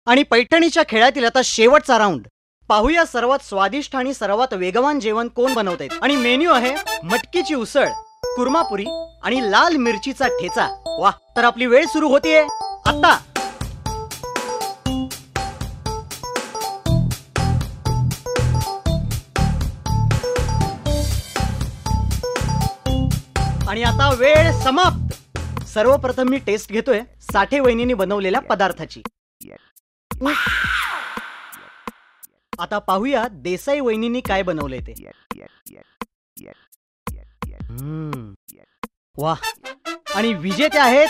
आणि पैठणीच्या खेळातील आता शेवटचा राऊंड. पाहूया सर्वात स्वादिष्ट आणि सर्वात वेगवान जेवण कोण बनवते. आणि मेन्यू आहे मटकीची उसळ, कुर्मापुरी आणि लाल मिरचीचा ठेचा. वा, तर आपली वेळ सुरू होतीये आता. आणि आता वेळ समाप्त. सर्वप्रथम मी टेस्ट घेतोय साठे वहिनींनी बनवलेल्या पदार्थाची. आता पाहूया देसाई वहिनींनी काय बनवलंय ते. वाह, आणि विजेते आहेत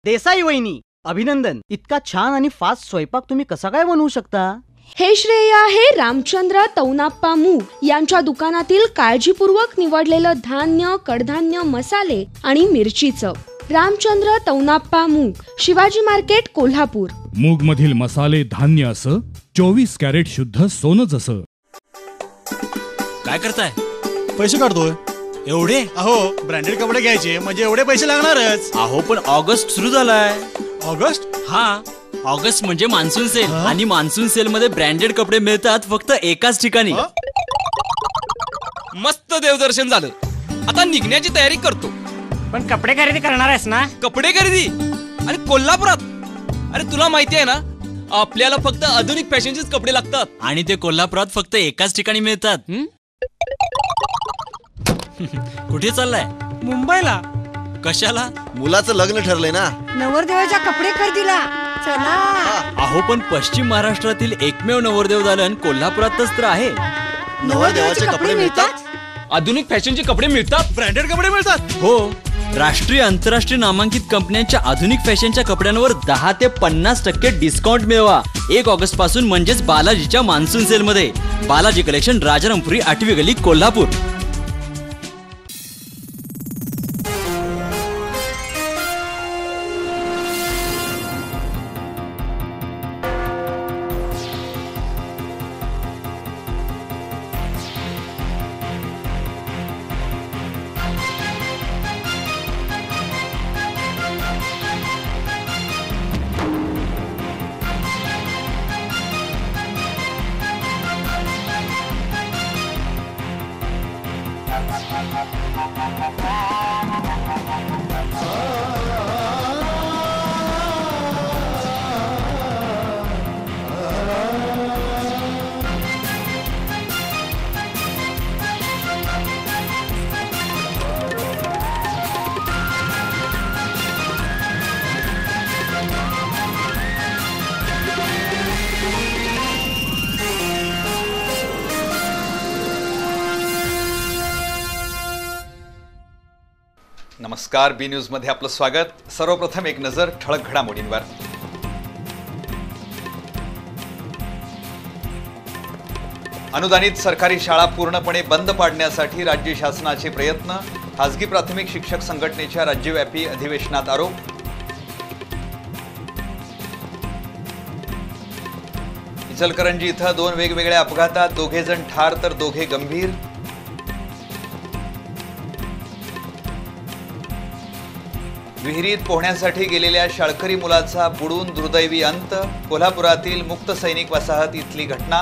देसाई वहिनी. अभिनंदन. इतका छान आणि फास्ट स्वयंपाक तुम्ही कसा काय बनवू शकता? हे श्रेय आहे रामचंद्र तौनाप्पा मूग यांच्या दुकानातील काळजीपूर्वक निवडलेलं धान्य, कडधान्य, मसाले आणि मिरचीचं. रामचंद्र तौनाप्पा मूग, शिवाजी मार्केट, कोल्हापूर. मूग मधील मसाले धान्य असं 24 कॅरेट शुद्ध सोनं जसं. काय करताय? पैसे काढतोय. एवढे? अहो, ब्रँडेड कपडे घ्यायचे म्हणजे एवढे पैसे लागणारच. अहो, पण ऑगस्ट सुरू झालाय. ऑगस्ट? हा, ऑगस्ट म्हणजे मान्सून सेल. आणि मान्सून सेल मध्ये ब्रँडेड कपडे मिळतात फक्त एकाच ठिकाणी. मस्त देवदर्शन झालं. आता निघण्याची तयारी करतो. पण कपडे खरेदी करणार आहेस ना? कपडे खरेदी? अरे कोल्हापुरात. अरे तुला माहिती आहे ना, आपल्याला फक्त आधुनिक फॅशनचेच कपडे लागतात. आणि ते कोल्हापुरात फक्त एकाच ठिकाणी मिळतात. कुठे चाललाय? मुंबईला. कशाला? मुलाचं लग्न ठरलंय ना. नवरदेवाच्या कपडे खरेदीला. चला. अहो, पण पश्चिम महाराष्ट्रातील एकमेव नवरदेव दालन कोल्हापुरातच तर आहे. नवरदेवाचे कपडे मिळतात. आधुनिक फॅशनचे कपडे मिळतात. ब्रँडेड कपडे मिळतात. हो, राष्ट्रीय आंतरराष्ट्रीय नामांकित कंपन्यांच्या आधुनिक फॅशनच्या कपड्यांवर 10 ते 50% डिस्काउंट मिळवा 1 ऑगस्ट पासून, म्हणजेच बालाजीच्या मान्सून सेल मध्ये. बालाजी कलेक्शन, राजारामपुरी, 8वी गली, कोल्हापूर. नमस्कार, बी न्यूज मध्ये आपलं स्वागत. सर्वप्रथम एक नजर ठळक घडामोडींवर. अनुदानित सरकारी शाळा पूर्णपणे बंद पाडण्यासाठी राज्य शासनाचे प्रयत्न. खासगी प्राथमिक शिक्षक संघटनेच्या राज्यव्यापी अधिवेशनात आरोप. इचलकरंजी इथं 2 वेगवेगळ्या अपघातात 2 जण ठार तर 2 गंभीर. विहिरीत पोहण्यासाठी गेलेल्या शाळकरी मुलाचा बुडून दुर्दैवी अंत. कोल्हापुरातील मुक्त सैनिक वसाहत इथली घटना.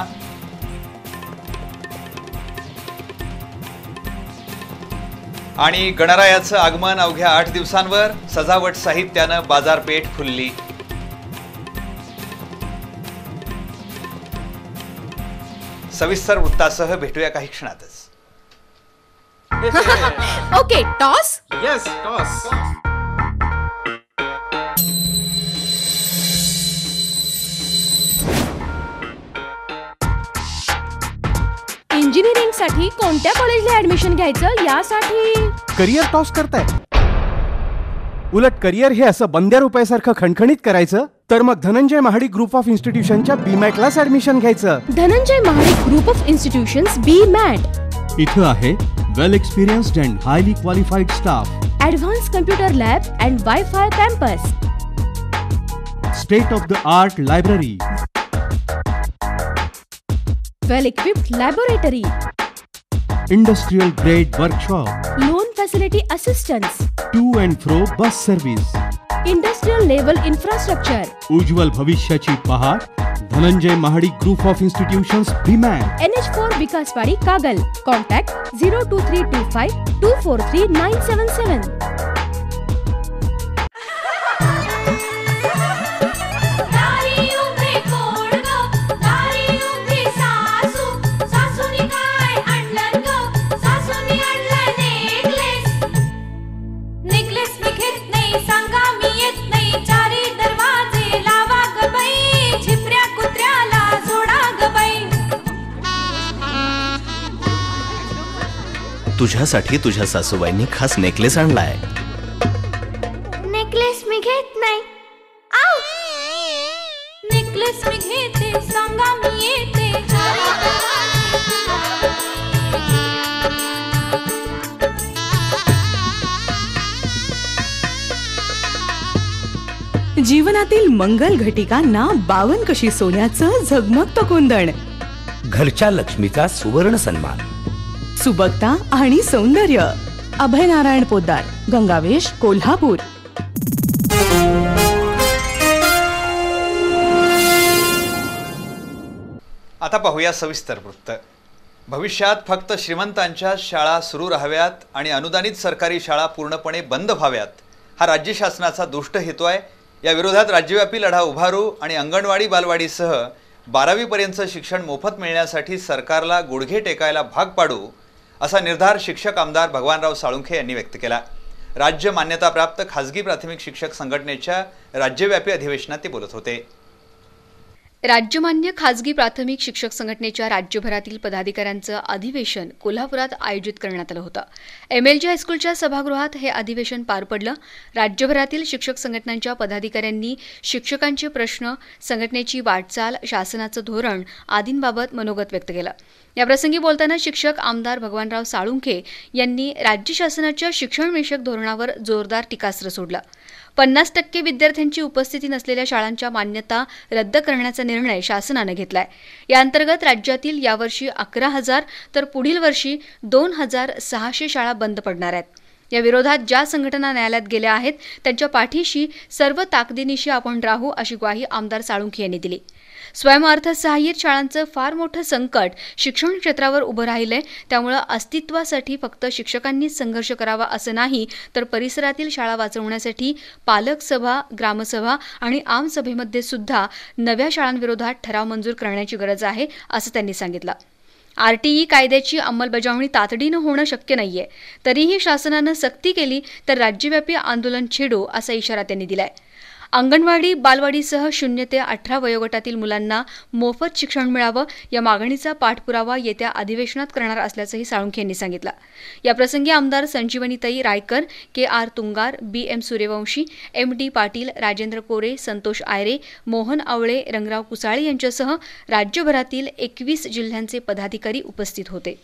आणि गणरायाचं आगमन अवघ्या 8 दिवसांवर. सजावट साहित्यानं बाजारपेठ फुलली. सविस्तर वृत्तासह भेटूया काही क्षणातच. Okay, toss. Yes, toss. Engineering साठी कोणत्या कॉलेजला ऍडमिशन घ्यायचं यासाठी करिअर टॉस करताय. उलट करिअर हे असं बंद्या रुपयासारखं खणखणीत करायचं तर मग धनंजय महाडिक ग्रुप ऑफ इन्स्टिट्यूशनच्या BMATलाच ऍडमिशन घ्यायचं. Dhananjay Mahadik group of institutions BMAT. इथं आहे well experienced and highly qualified staff, advance computer lab and wifi campus, state of the art library, well equipped laboratory, industrial grade workshop, loan facility assistance, to and fro bus service, industrial level infrastructure, उज्ज्वल भविष्याची पहाट Dhananjay Mahadik group of institutions BMAC. NH4 Vikaswadi Kagal. Contact 02325 243 977. तुझ्यासाठी तुझ्या सासूबाईंनी खास necklace आणलाय. Necklace मी घेत नाही. आऊ! नेकलेस मी घेते, सांगा मी येते. जीवनातील मंगल घटिकांना बावन कशी सोन्याचं झगमगतं कोंदण. घरच्या लक्ष्मीचा सुवर्ण सन्मान. सुबकता आणि सौंदर्य. अभयनारायण पोद्दार, गंगावेश, कोल्हापूर. आता पाहूया सविस्तर वृत्त. भविष्यात फक्त श्रीमंतांच्या शाळा सुरू राहाव्यात आणि अनुदानित सरकारी शाळा पूर्णपणे बंद व्हाव्यात हा राज्य शासनाचा दुष्ट हेतू आहे. या विरोधात राज्यव्यापी लढा उभारू आणि अंगणवाडी बालवाडीसह 12वी पर्यंतचं शिक्षण मोफत मिळण्यासाठी सरकारला गुडघे टेकायला भाग पाडू असा निर्धार शिक्षक आमदार भगवानराव साळुंखे यांनी व्यक्त केला. राज्य मान्यताप्राप्त खासगी प्राथमिक शिक्षक संघटनेच्या राज्यव्यापी अधिवेशनात ते बोलत होते. राज्यमान्य खाजगी प्राथमिक शिक्षक संघटनेच्या राज्यभरातील पदाधिकाऱ्यांचं अधिवेशन कोल्हापुरात आयोजित करण्यात आलं होतं. MLG हायस्कूलच्या सभागृहात हे अधिवेशन पार पडलं. राज्यभरातील शिक्षक संघटनांच्या पदाधिकाऱ्यांनी शिक्षकांचे प्रश्न, संघटनेची वाटचाल, शासनाचं धोरण आदींबाबत मनोगत व्यक्त केलं. याप्रसंगी बोलताना शिक्षक आमदार भगवानराव साळुंखे यांनी राज्य शासनाच्या शिक्षणविषयक धोरणावर जोरदार टीकास्त्र सोडलं. 50% विद्यार्थ्यांची उपस्थिती नसलेल्या शाळांच्या मान्यता रद्द करण्याचा निर्णय शासनानं घेतलाय. या अंतर्गत राज्यातील यावर्षी 11,000 तर पुढील वर्षी 2,600 शाळा बंद पडणार आहेत. या विरोधात ज्या संघटना न्यायालयात गेल्या आहेत त्यांच्या पाठीशी सर्व ताकदीनिशी आपण राहू अशी ग्वाही आमदार साळुंखे यांनी दिली. स्वयंअर्थसहाय्यित शाळांचं फार मोठं संकट शिक्षण क्षेत्रावर उभं राहिलंय. त्यामुळे अस्तित्वासाठी फक्त शिक्षकांनीच संघर्ष करावा असं नाही, तर परिसरातील शाळा वाचवण्यासाठी पालक सभा, ग्रामसभा आणि आमसभेमध्ये सुद्धा नव्या शाळांविरोधात ठराव मंजूर करण्याची गरज आहे असं त्यांनी सांगितलं. RTE कायद्याची अंमलबजावणी तातडीनं होणं शक्य नाहीये. तरीही शासनानं सक्ती केली तर राज्यव्यापी आंदोलन छेडू असा इशारा त्यांनी दिलाय. अंगणवाडी बालवाडीसह 0 ते 18 वयोगटातील मुलांना मोफत शिक्षण मिळावं या मागणीचा पाठपुरावा येत्या अधिवेशनात करणार असल्याचंही साळुंखे यांनी सांगितलं. याप्रसंगी आमदार संजीवनीताई Raikar, KR Tungar, BM Suryavanshi, MD Patil, Rajendra कोरे, संतोष आयरे, मोहन आवळे, रंगराव कुसाळे यांच्यासह राज्यभरातील 21 जिल्ह्यांचे पदाधिकारी उपस्थित होते.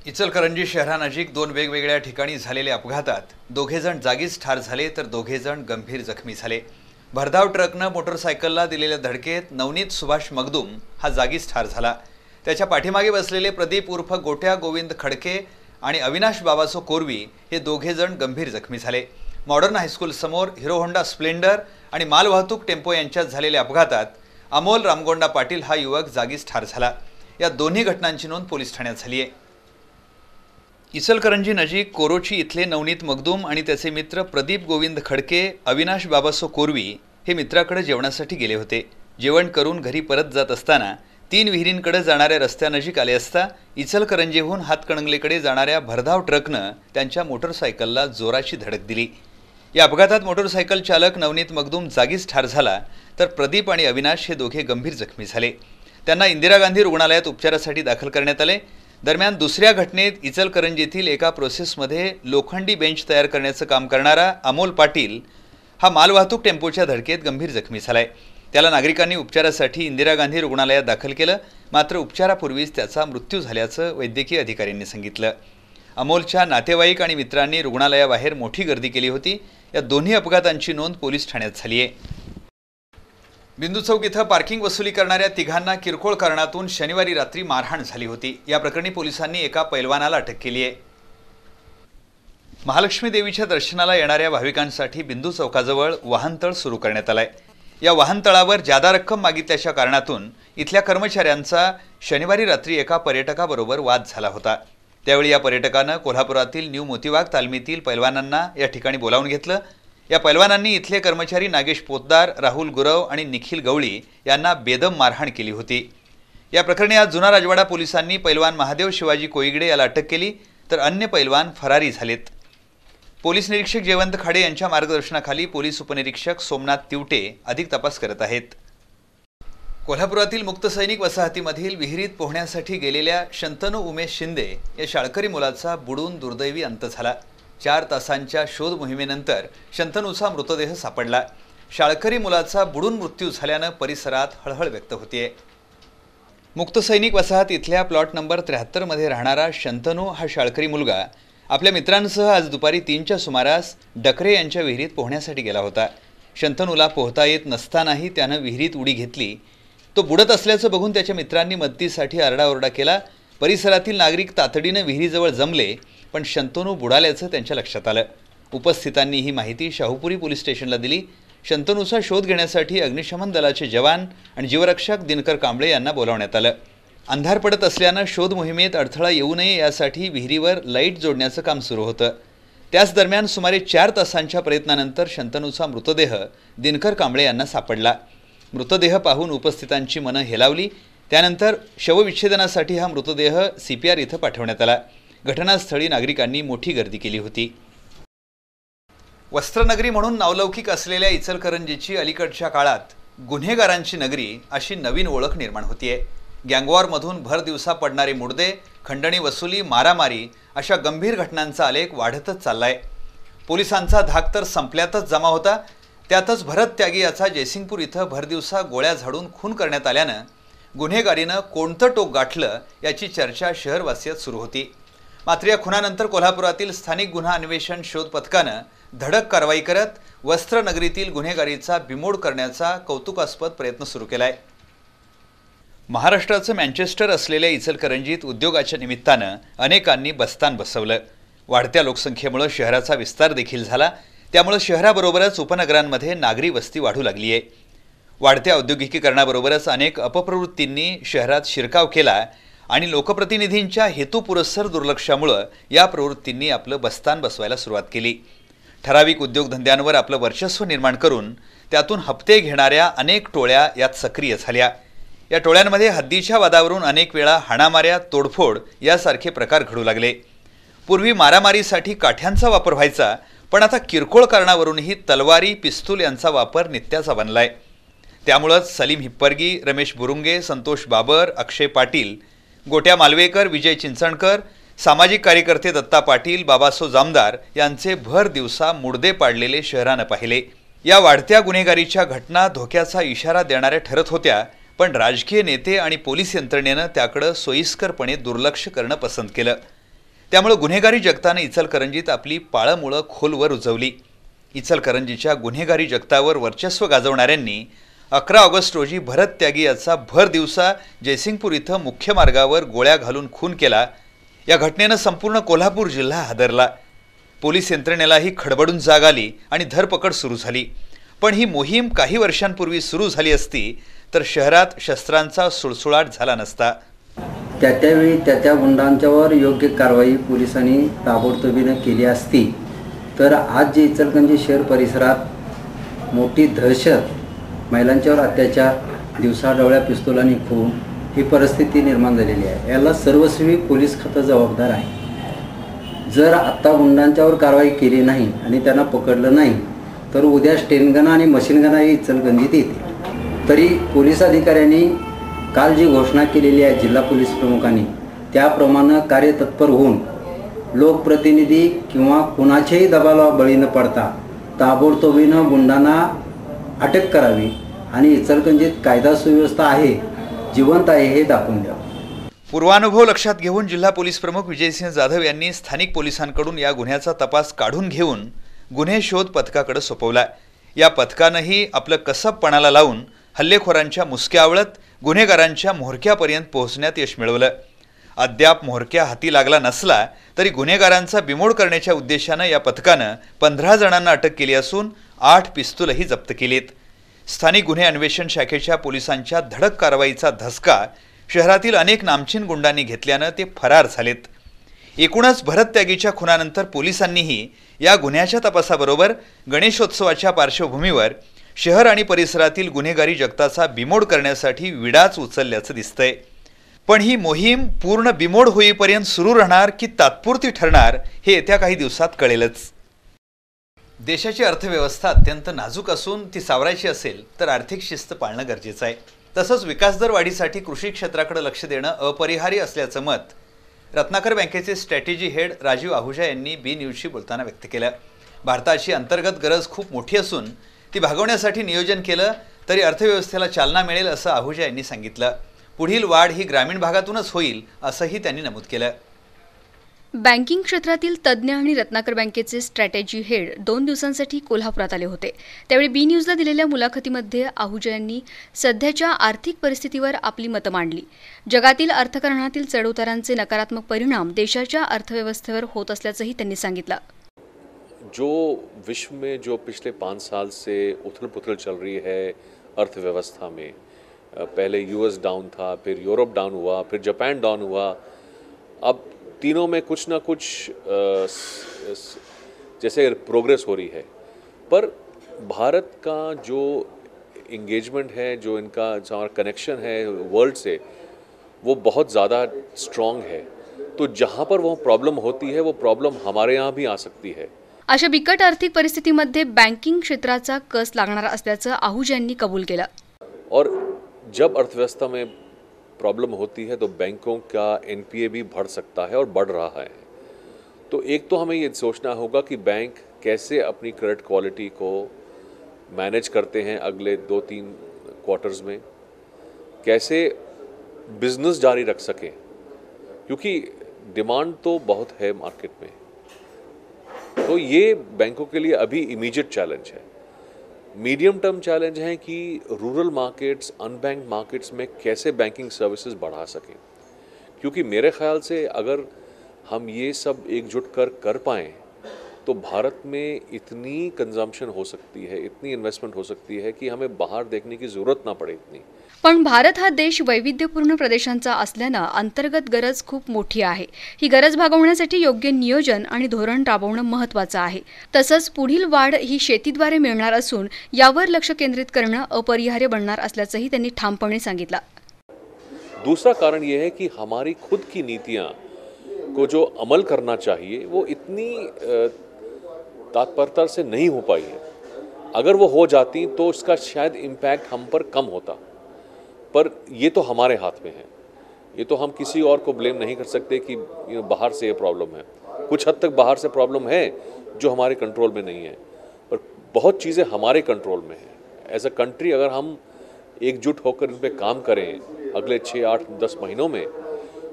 इचलकरंजी शहरानजीक 2 वेगवेगळ्या ठिकाणी झालेल्या अपघातात 2 जण जागीच ठार झाले तर 2 जण गंभीर जखमी झाले. भरधाव ट्रकनं मोटरसायकलला दिलेल्या धडकेत नवनीत सुभाष मगदूम हा जागीच ठार झाला. त्याच्या पाठीमागे बसलेले प्रदीप उर्फ गोट्या गोविंद खडके आणि अविनाश बाबासो कोरवी हे 2 जण गंभीर जखमी झाले. मॉडर्न हायस्कूल समोर हिरो होंडा स्प्लेंडर आणि मालवाहतूक टेम्पो यांच्यात झालेल्या अपघातात अमोल रामगोंडा पाटील हा युवक जागीच ठार झाला. या दोन्ही घटनांची नोंद पोलीस ठाण्यात झाली आहे. इचलकरंजी नजीक कोरोची इथले नवनीत मगदूम आणि त्याचे मित्र प्रदीप गोविंद खडके, अविनाश बाबासो कोरवी हे मित्राकडे जेवणासाठी गेले होते. जेवण करून घरी परत जात असताना 3 विहिरींकडे जाणाऱ्या रस्त्यानजीक आले असता इचलकरंजीहून हातकणंगलेकडे जाणाऱ्या भरधाव ट्रकनं त्यांच्या मोटरसायकलला जोराची धडक दिली. या अपघातात मोटरसायकल चालक नवनीत मगदूम जागीच ठार झाला तर प्रदीप आणि अविनाश हे दोघे गंभीर जखमी झाले. त्यांना इंदिरा गांधी रुग्णालयात उपचारासाठी दाखल करण्यात आले. दरम्यान दुसऱ्या घटनेत इचलकरंजीतील एका प्रोसेसमध्ये लोखंडी बेंच तयार करण्याचं काम करणारा अमोल पाटील हा मालवाहतूक टेम्पोच्या धडकेत गंभीर जखमी झालाय. त्याला नागरिकांनी उपचारासाठी इंदिरा गांधी रुग्णालयात दाखल केलं, मात्र उपचारापूर्वीच त्याचा मृत्यू झाल्याचं वैद्यकीय अधिकाऱ्यांनी सांगितलं. अमोलच्या नातेवाईक आणि मित्रांनी रुग्णालयाबाहेर मोठी गर्दी केली होती. या दोन्ही अपघातांची नोंद पोलीस ठाण्यात झाली आहे. बिंदू चौक इथं पार्किंग वसुली करणाऱ्या तिघांना किरकोळ कारणातून शनिवारी रात्री मारहाण झाली होती. या प्रकरणी पोलिसांनी एका पैलवानाला अटक केली आहे. महालक्ष्मी देवीच्या दर्शनाला येणाऱ्या भाविकांसाठी बिंदू चौकाजवळ वाहनतळ सुरू करण्यात आलाय. या वाहनतळावर जादा रक्कम मागितल्याच्या कारणातून इथल्या कर्मचाऱ्यांचा शनिवारी रात्री एका पर्यटकाबरोबर वाद झाला होता. त्यावेळी या पर्यटकानं कोल्हापुरातील न्यू मोतीबाग तालमीतील पैलवानांना या ठिकाणी बोलावून घेतलं. या पैलवानांनी इथले कर्मचारी नागेश पोतदार, राहुल गुरव आणि निखिल गवळी यांना बेदम मारहाण केली होती. या प्रकरणी आज जुना राजवाडा पोलिसांनी पैलवान महादेव शिवाजी कोईगडे याला अटक केली, तर अन्य पैलवान फरारी झालेत. पोलीस निरीक्षक जयवंत खाडे यांच्या मार्गदर्शनाखाली पोलीस उपनिरीक्षक सोमनाथ तिवटे अधिक तपास करत आहेत. कोल्हापुरातील मुक्त सैनिक वसाहतीमधील विहिरीत पोहण्यासाठी गेलेल्या शंतनू उमेश शिंदे या शाळकरी मुलाचा बुडून दुर्दैवी अंत झाला. 4 तासांच्या शोध मोहिमेनंतर शंतनूचा मृतदेह सापडला. शाळकरी मुलाचा बुडून मृत्यू झाल्यानं परिसरात हळहळ व्यक्त होतीये. मुक्त सैनिक वसाहत इथल्या प्लॉट नंबर 73 मध्ये राहणारा शंतनू हा शाळकरी मुलगा आपल्या मित्रांसह आज दुपारी 3च्या सुमारास डकरे यांच्या विहिरीत पोहण्यासाठी गेला होता. शंतनूला पोहता येत नसतानाही त्यानं विहिरीत उडी घेतली. तो बुडत असल्याचं बघून त्याच्या मित्रांनी मदतीसाठी आरडाओरडा केला. परिसरातील नागरिक तातडीनं विहिरीजवळ जमले, पण शंतनू बुडाल्याचं त्यांच्या लक्षात आलं. उपस्थितांनी ही माहिती शाहूपुरी पोलीस स्टेशनला दिली. शंतनूचा शोध घेण्यासाठी अग्निशमन दलाचे जवान आणि जीवरक्षक दिनकर कांबळे यांना बोलावण्यात आलं. अंधार पडत असल्यानं शोध मोहिमेत अडथळा येऊ नये यासाठी विहिरीवर लाईट जोडण्याचं काम सुरू होतं. त्याच दरम्यान सुमारे 4 तासांच्या प्रयत्नानंतर शंतनूचा मृतदेह दिनकर कांबळे यांना सापडला. मृतदेह पाहून उपस्थितांची मनं हेलावली. त्यानंतर शवविच्छेदनासाठी हा मृतदेह CPR इथं पाठवण्यात आला. घटनास्थळी नागरिकांनी मोठी गर्दी केली होती. वस्त्रनगरी म्हणून नावलौकिक असलेल्या इचलकरंजीची अलीकडच्या काळात गुन्हेगारांची नगरी अशी नवीन ओळख निर्माण होतीये. गँगवॉरमधून भर दिवसा पडणारे मुडदे, खंडणी वसुली, मारामारी अशा गंभीर घटनांचा आलेख वाढतच चाललाय. पोलिसांचा धाक तर संपल्यातच जमा होता. त्यातच भरत त्यागी याचा जयसिंगपूर इथं भरदिवसा गोळ्या झाडून खून करण्यात आल्यानं गुन्हेगारीनं कोणतं टोक गाठलं याची चर्चा शहरवासियात सुरू होती. मात्र या खुनानंतर कोल्हापुरातील स्थानिक गुन्हा अन्वेषण शोध पथकानं धडक कारवाई करत वस्त्रनगरीतील गुन्हेगारीचा बिमोड करण्याचा कौतुकास्पद प्रयत्न सुरू केलाय. महाराष्ट्राचं मँचेस्टर असलेल्या इचलकरंजीत उद्योगाच्या निमित्तानं अनेकांनी बस्तान बसवलं. वाढत्या लोकसंख्येमुळे शहराचा विस्तार देखील झाला. त्यामुळे शहराबरोबरच उपनगरांमध्ये नागरी वस्ती वाढू लागली आहे. वाढत्या औद्योगिकीकरणाबरोबरच अनेक अपप्रवृत्तींनी शहरात शिरकाव केला आणि लोकप्रतिनिधींच्या हेतुपुरस्सर दुर्लक्षामुळं या प्रवृत्तींनी आपलं बस्तान बसवायला सुरुवात केली. ठराविक उद्योगधंद्यांवर आपलं वर्चस्व निर्माण करून त्यातून हप्ते घेणाऱ्या अनेक टोळ्या यात सक्रिय झाल्या. या टोळ्यांमध्ये हद्दीच्या वादावरून अनेक वेळा हाणामाऱ्या, तोडफोड यासारखे प्रकार घडू लागले. पूर्वी मारामारीसाठी काठ्यांचा वापर व्हायचा, पण आता किरकोळ कारणावरूनही तलवारी, पिस्तूल यांचा वापर नित्याचा बनलाय. त्यामुळंच सलीम हिप्परगी, रमेश बुरुंगे, संतोष बाबर, अक्षय पाटील, गोट्या मालवेकर, विजय चिंचणकर, सामाजिक कार्यकर्ते दत्ता पाटील, बाबासो जामदार यांचे भर दिवसा मुडदे पाडलेले शहरानं पाहिले. या वाढत्या गुन्हेगारीच्या घटना धोक्याचा इशारा देणाऱ्या ठरत होत्या, पण राजकीय नेते आणि पोलीस यंत्रणेनं त्याकडं सोयीस्करपणे दुर्लक्ष करणं पसंत केलं. त्यामुळे गुन्हेगारी जगतानं इचलकरंजीत आपली पाळंमुळं खोलवर रुजवली. इचलकरंजीच्या गुन्हेगारी जगतावर वर्चस्व गाजवणाऱ्यांनी 11 ऑगस्ट रोजी भरत त्यागी याचा भर दिवसा जयसिंगपूर इथं मुख्य मार्गावर गोळ्या घालून खून केला. या घटनेनं संपूर्ण कोल्हापूर जिल्हा हादरला. पोलीस यंत्रणेलाही खडबडून जाग आली आणि धरपकड सुरू झाली. पण ही मोहीम काही वर्षांपूर्वी सुरू झाली असती तर शहरात शस्त्रांचा सुळसुळाट झाला नसता. त्यावेळी त्या गुंडांच्यावर योग्य कारवाई पोलिसांनी ताबडतोबीनं केली असती तर आज जे इचलकरंजी शहर परिसरात मोठी दहशत, महिलांच्यावर अत्याचार, दिवसाढवळ्या पिस्तुलांनी खून ही परिस्थिती निर्माण झालेली आहे. याला सर्वस्वी पोलीस खातं जबाबदार आहे. जर आत्ता गुंडांच्यावर कारवाई केली नाही आणि त्यांना पकडलं नाही तर उद्या स्टेनगन आणि मशीनगनही इचलकरंजीत येतील. तरी पोलीस अधिकाऱ्यांनी काल जी घोषणा केलेली आहे जिल्हा पोलीस प्रमुखांनी त्याप्रमाणे कार्यतत्पर होऊन लोकप्रतिनिधी किंवा कुणाच्याही दबावाला बळी न पडता ताबडतोबीनं गुंडांना अटक करावी आणि इचलकरंजीत कायदा सुव्यवस्था आहे, जिवंत आहे हे दाखवून द्यावं. पूर्वानुभव लक्षात घेऊन जिल्हा पोलीस प्रमुख विजयसिंह जाधव यांनी स्थानिक पोलिसांकडून या गुन्ह्याचा तपास काढून घेऊन गुन्हे शोध पथकाकडे सोपवला. या पथकानंही आपलं कसब पणाला लावून हल्लेखोरांच्या मुसक्या आवळत गुन्हेगारांच्या म्होरक्यापर्यंत पोहोचण्यात यश मिळवलं. अद्याप म्होरक्या हाती लागला नसला तरी गुन्हेगारांचा बिमोड करण्याच्या उद्देशानं या पथकानं 15 जणांना अटक केली असून 8 पिस्तूलही जप्त केलीत. स्थानिक गुन्हे अन्वेषण शाखेच्या पोलिसांच्या धडक कारवाईचा धसका शहरातील अनेक नामचीन गुंडांनी घेतल्यानं ते फरार झालेत. एकूणच भरतत्यागीच्या खुनानंतर पोलिसांनीही या गुन्ह्याच्या तपासाबरोबर गणेशोत्सवाच्या पार्श्वभूमीवर शहर आणि परिसरातील गुन्हेगारी जगताचा बिमोड करण्यासाठी विडाच उचलल्याचं दिसतंय. पण ही मोहीम पूर्ण बिमोड होईपर्यंत सुरू राहणार की तात्पुरती ठरणार हे येत्या काही दिवसात कळेलच. देशाची अर्थव्यवस्था अत्यंत नाजूक असून ती सावरायची असेल तर आर्थिक शिस्त पाळणं गरजेचं आहे. तसंच विकासदर वाढीसाठी कृषी क्षेत्राकडे लक्ष देणं अपरिहार्य असल्याचं मत रत्नाकर बँकेचे स्ट्रॅटेजी हेड राजीव आहुजा यांनी बी न्यूजशी बोलताना व्यक्त केलं. भारताची अंतर्गत गरज खूप मोठी असून ती भागवण्यासाठी नियोजन केलं तरी अर्थव्यवस्थेला चालना मिळेल असं आहुजा यांनी सांगितलं. पुढील वाढ ही ग्रामीण भागातूनच होईल असंही त्यांनी नमूद केलं. बँकिंग क्षेत्रातील तज्ज्ञ आणि रत्नाकर बँकेचे स्ट्रॅटेजी हेड 2 दिवसांसाठी कोल्हापुरात आले होते. त्यावेळी बी न्यूजला दिलेल्या मुलाखतीमध्ये आहुजा यांनी सध्याच्या आर्थिक परिस्थितीवर आपली मतं मांडली. जगातील अर्थकारणातील चढउतारांचे नकारात्मक परिणाम देशाच्या अर्थव्यवस्थेवर होत असल्याचंही त्यांनी सांगितलं. जो विश्व में जो पिछले 5 साल से उथल पुथल चल रही है अर्थव्यवस्था में, पहले यूएस डाउन था, फिर यूरोप डाउन हुआ, फिर जापान डाउन हुआ, अब तीनों में कुछ ना कुछ जैसे प्रोग्रेस हो रही है. पर भारत का जो इंगेजमेंट है, जो इनका हमारा कनेक्शन है वर्ल्ड से, वो बहुत ज़्यादा स्ट्रॉन्ग है. तो जहाँ पर वो प्रॉब्लम होती है वो प्रॉब्लम हमारे यहाँ भी आ सकती है. अशा बिकट आर्थिक परिस्थितीमध्ये बँकिंग क्षेत्राचा कस लागणार असल्याचं आहुजा यांनी कबूल केलं. और जब अर्थव्यवस्था में प्रॉब्लम होती है तो बैंकों का एनपीए भी बढ़ सकता है और बढ़ रहा है. तो एक तो हमें ये सोचना होगा कि बैंक कैसे अपनी क्रेडिट क्वालिटी को मैनेज करते हैं अगले 2-3 क्वार्टर्स में, कैसे बिजनेस जारी रख सकें, क्योंकि डिमांड तो बहुत है मार्केट में. तो ये बैंकों के लिए अभी इमीडिएट चैलेंज है. मीडियम टर्म चैलेंज है कि रूरल मार्केट्स, अनबैंक्ड मार्केट्स में कैसे बैंकिंग सर्विसेज बढ़ा सकें, क्योंकि मेरे ख्याल से अगर हम ये सब एकजुट कर पाएँ तो भारत में इतनी कंजम्पशन हो सकती है, इतनी इन्वेस्टमेंट हो सकती है कि हमें बाहर देखने की ज़रूरत ना पड़े इतनी. पण भारत हा देश वैविध्यपूर्ण प्रदेशांचा असल्यानं अंतर्गत गरज खूप मोठी आहे. ही गरज भागवण्यासाठी योग्य नियोजन आणि धोरण राबवणं महत्त्वाचं आहे. तसंच पुढील वाढ ही शेतीद्वारे मिळणार असून यावर लक्ष केंद्रित करणं अपरिहार्य बनणार असल्याचंही त्यांनी ठामपणे सांगितलं. दूसरा कारण यह है कि हमारी खुद की नीतियां को जो अमल करना चाहिए वो इतनी तत्परता से नहीं हो पाई है. अगर वो हो जाती तो उसका शायद इम्पैक्ट हम पर कम होता. पर ये तो हमारे हाथ में है. ये तो हम किसी और को ब्लेम नहीं कर सकते कि बाहर से ये प्रॉब्लम है. कुछ हद तक बाहर से प्रॉब्लम है जो हमारे कंट्रोल में नहीं है, पर बहुत चीज़ें हमारे कंट्रोल में हैं. एज अ कंट्री अगर हम एकजुट होकर इन पर काम करें अगले 6, 8, 10 महीनों में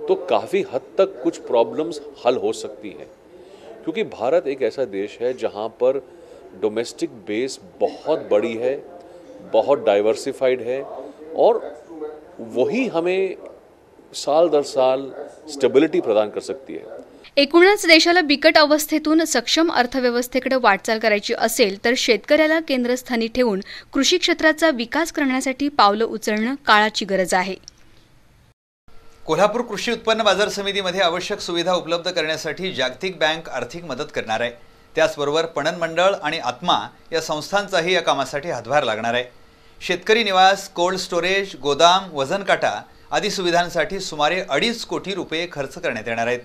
तो काफ़ी हद तक कुछ प्रॉब्लम्स हल हो सकती हैं. क्योंकि भारत एक ऐसा देश है जहाँ पर डोमेस्टिक बेस बहुत बड़ी है, बहुत डाइवर्सिफाइड है और वही हमें साल दर साल स्टेबिलिटी प्रदान कर सकती है. एकूणच देशाला बिकट अवस्थेतून सक्षम अर्थव्यवस्थेकडे वाटचाल करायची असेल तर शेतकऱ्याला केंद्रस्थानी ठेवून कृषी क्षेत्राचा विकास करण्यासाठी पावलं उचलणं काळाची गरज आहे. कोल्हापूर कृषी उत्पन्न बाजार समितीमध्ये आवश्यक सुविधा उपलब्ध करण्यासाठी जागतिक बँक आर्थिक मदत करणार आहे. त्याचबरोबर पणन मंडळ आणि आत्मा या संस्थांचाही या कामासाठी हातभार लागणार आहे. शेतकरी निवास, कोल्ड स्टोरेज, गोदाम, वजन काटा आदी सुविधांसाठी सुमारे 2.5 कोटी रुपये खर्च करण्यात येणार आहेत.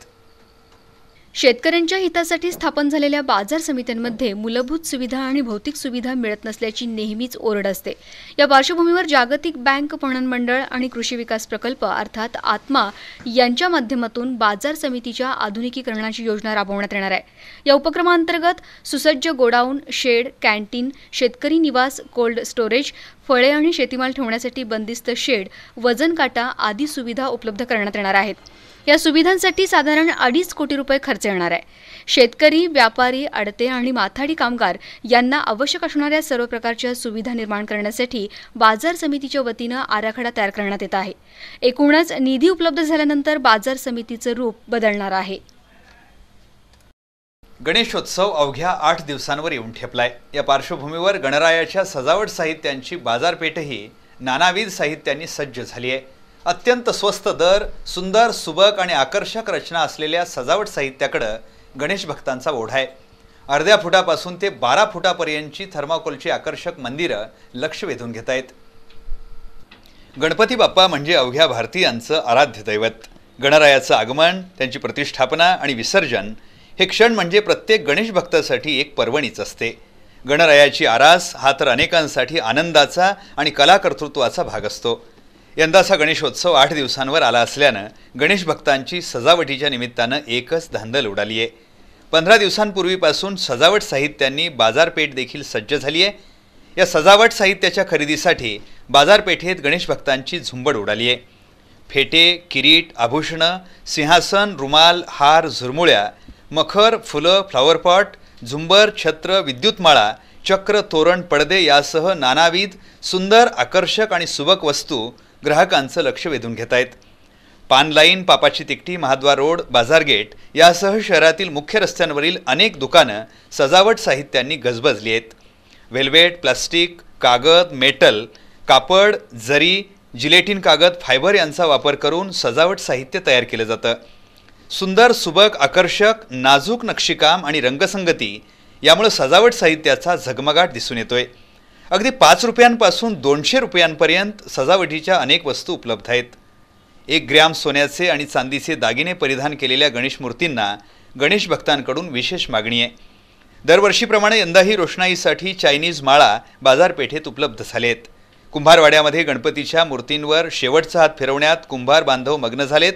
शेतकऱ्यांच्या हितासाठी स्थापन झालेल्या बाजार समित्यांमध्ये मूलभूत सुविधा आणि भौतिक सुविधा मिळत नसल्याची नेहमीच ओरड असते. या पार्श्वभूमीवर जागतिक बँक, पणन मंडळ आणि कृषी विकास प्रकल्प अर्थात आत्मा यांच्या माध्यमातून बाजार समितीच्या आधुनिकीकरणाची योजना राबवण्यात येणार आहे. या उपक्रमांतर्गत सुसज्ज गोडाऊन, शेड, कॅन्टीन, शेतकरी निवास, कोल्ड स्टोरेज, फळे आणि शेतीमाल ठेवण्यासाठी बंदिस्त शेड, वजन काटा आदी सुविधा उपलब्ध करण्यात येणार आहेत. या सुविधांसाठी साधारण 2.5 कोटी रुपये खर्च येणार आहे. शेतकरी, व्यापारी, अडते आणि माथाडी कामगार यांना आवश्यक असणाऱ्या सर्व प्रकारच्या सुविधा निर्माण करण्यासाठी बाजार समितीच्या वतीनं आराखडा तयार करण्यात येत आहे. एकूणच निधी उपलब्ध झाल्यानंतर बाजार समितीचं रूप बदलणार आहे. गणेशोत्सव अवघ्या 8 दिवसांवर येऊन ठेपलाय. या पार्श्वभूमीवर गणरायाच्या सजावट साहित्यांची बाजारपेठही नानाविध साहित्यांनी सज्ज झाली आहे. अत्यंत स्वस्त दर, सुंदर, सुबक आणि आकर्षक रचना असलेल्या सजावट साहित्याकडे गणेश भक्तांचा ओढा आहे. अर्ध्या फुटापासून ते 12 फुटापर्यंतची थर्माकोलची आकर्षक मंदिरं लक्ष वेधून घेत आहेत. गणपती बाप्पा म्हणजे अवघ्या भारतीयांचं आराध्य दैवत. गणरायाचं आगमन, त्यांची प्रतिष्ठापना आणि विसर्जन हे क्षण म्हणजे प्रत्येक गणेश भक्तासाठी एक पर्वणीच असते. गणरायाची आरास हा तर अनेकांसाठी आनंदाचा आणि कलाकर्तृत्वाचा भाग असतो. यंदाचा गणेशोत्सव 8 दिवसांवर आला असल्यानं गणेश भक्तांची सजावटीच्या निमित्तानं एकच धांदल उडाली आहे. 15 दिवसांपूर्वीपासून सजावट साहित्यांनी बाजारपेठ देखील सज्ज झाली आहे. या सजावट साहित्याच्या खरेदीसाठी बाजारपेठेत गणेश भक्तांची झुंबड उडाली आहे. फेटे, किरीट, आभूषणं, सिंहासन, रुमाल, हार, झुरमुळ्या, मखर, फुलं, फ्लॉवरपॉट, झुंबर, छत्र, विद्युतमाळा, चक्र, तोरण, पडदे यासह नानाविध सुंदर, आकर्षक आणि सुबक वस्तू ग्राहकांचं लक्ष वेधून घेत आहेत. पान लाईन, पापाची तिकटी, महाद्वार रोड, बाजारगेट यासह शहरातील मुख्य रस्त्यांवरील अनेक दुकानं सजावट साहित्यांनी गजबजली आहेत. वेल्वेट, प्लास्टिक, कागद, मेटल, कापड, जरी, जिलेटिन कागद, फायबर यांचा वापर करून सजावट साहित्य तयार केलं जातं. सुंदर, सुबक, आकर्षक, नाजूक नक्षीकाम आणि रंगसंगती यामुळे सजावट साहित्याचा झगमगाट दिसून येतोय. अगदी 5 रुपयांपासून 200 रुपयांपर्यंत सजावटीच्या अनेक वस्तू उपलब्ध आहेत. 1 ग्रॅम सोन्याचे आणि चांदीचे दागिने परिधान केलेल्या गणेश मूर्तींना गणेश भक्तांकडून विशेष मागणी आहे. दरवर्षीप्रमाणे यंदाही रोषणाईसाठी चायनीज माळा बाजारपेठेत उपलब्ध झालेत. कुंभारवाड्यामध्ये गणपतीच्या मूर्तींवर शेवटचा हात फिरवण्यात कुंभार बांधव मग्न झालेत.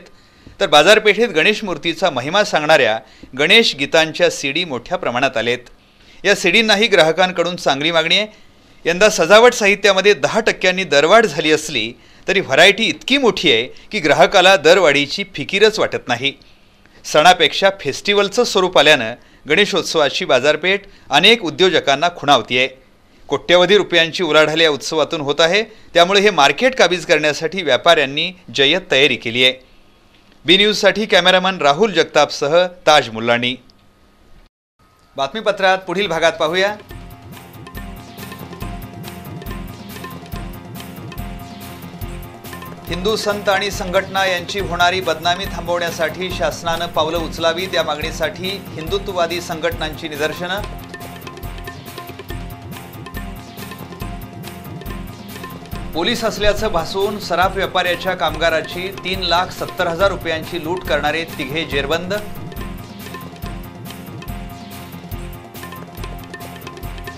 तर बाजारपेठेत गणेश मूर्तीचा महिमा सांगणाऱ्या गणेश गीतांच्या सीडी मोठ्या प्रमाणात आलेत. या सीडींनाही ग्राहकांकडून चांगली मागणी आहे. यंदा सजावट साहित्यामध्ये 10% दरवाढ झाली असली तरी व्हरायटी इतकी मोठी आहे की ग्राहकाला दरवाढीची फिकीरच वाटत नाही. सणापेक्षा फेस्टिवलचं स्वरूप आल्यानं गणेशोत्सवाची बाजारपेठ अनेक उद्योजकांना खुणावती आहे. कोट्यवधी रुपयांची उलाढाल या उत्सवातून होत आहे. त्यामुळे हे मार्केट काबीज करण्यासाठी व्यापाऱ्यांनी जय्यत तयारी केली आहे. बी न्यूजसाठी कॅमेरामन राहुल जगतापसह ताज मुल्लानी. बातमीपत्रात पुढील भागात पाहूया. हिंदू संत आणि संघटना यांची होणारी बदनामी थांबवण्यासाठी शासनानं पावलं उचलावीत या मागणीसाठी हिंदुत्ववादी संघटनांची निदर्शनं. पोलीस असल्याचं भासवून सराफ व्यापाऱ्याच्या कामगाराची 3,70,000 रुपयांची लूट करणारे 3 जेरबंद.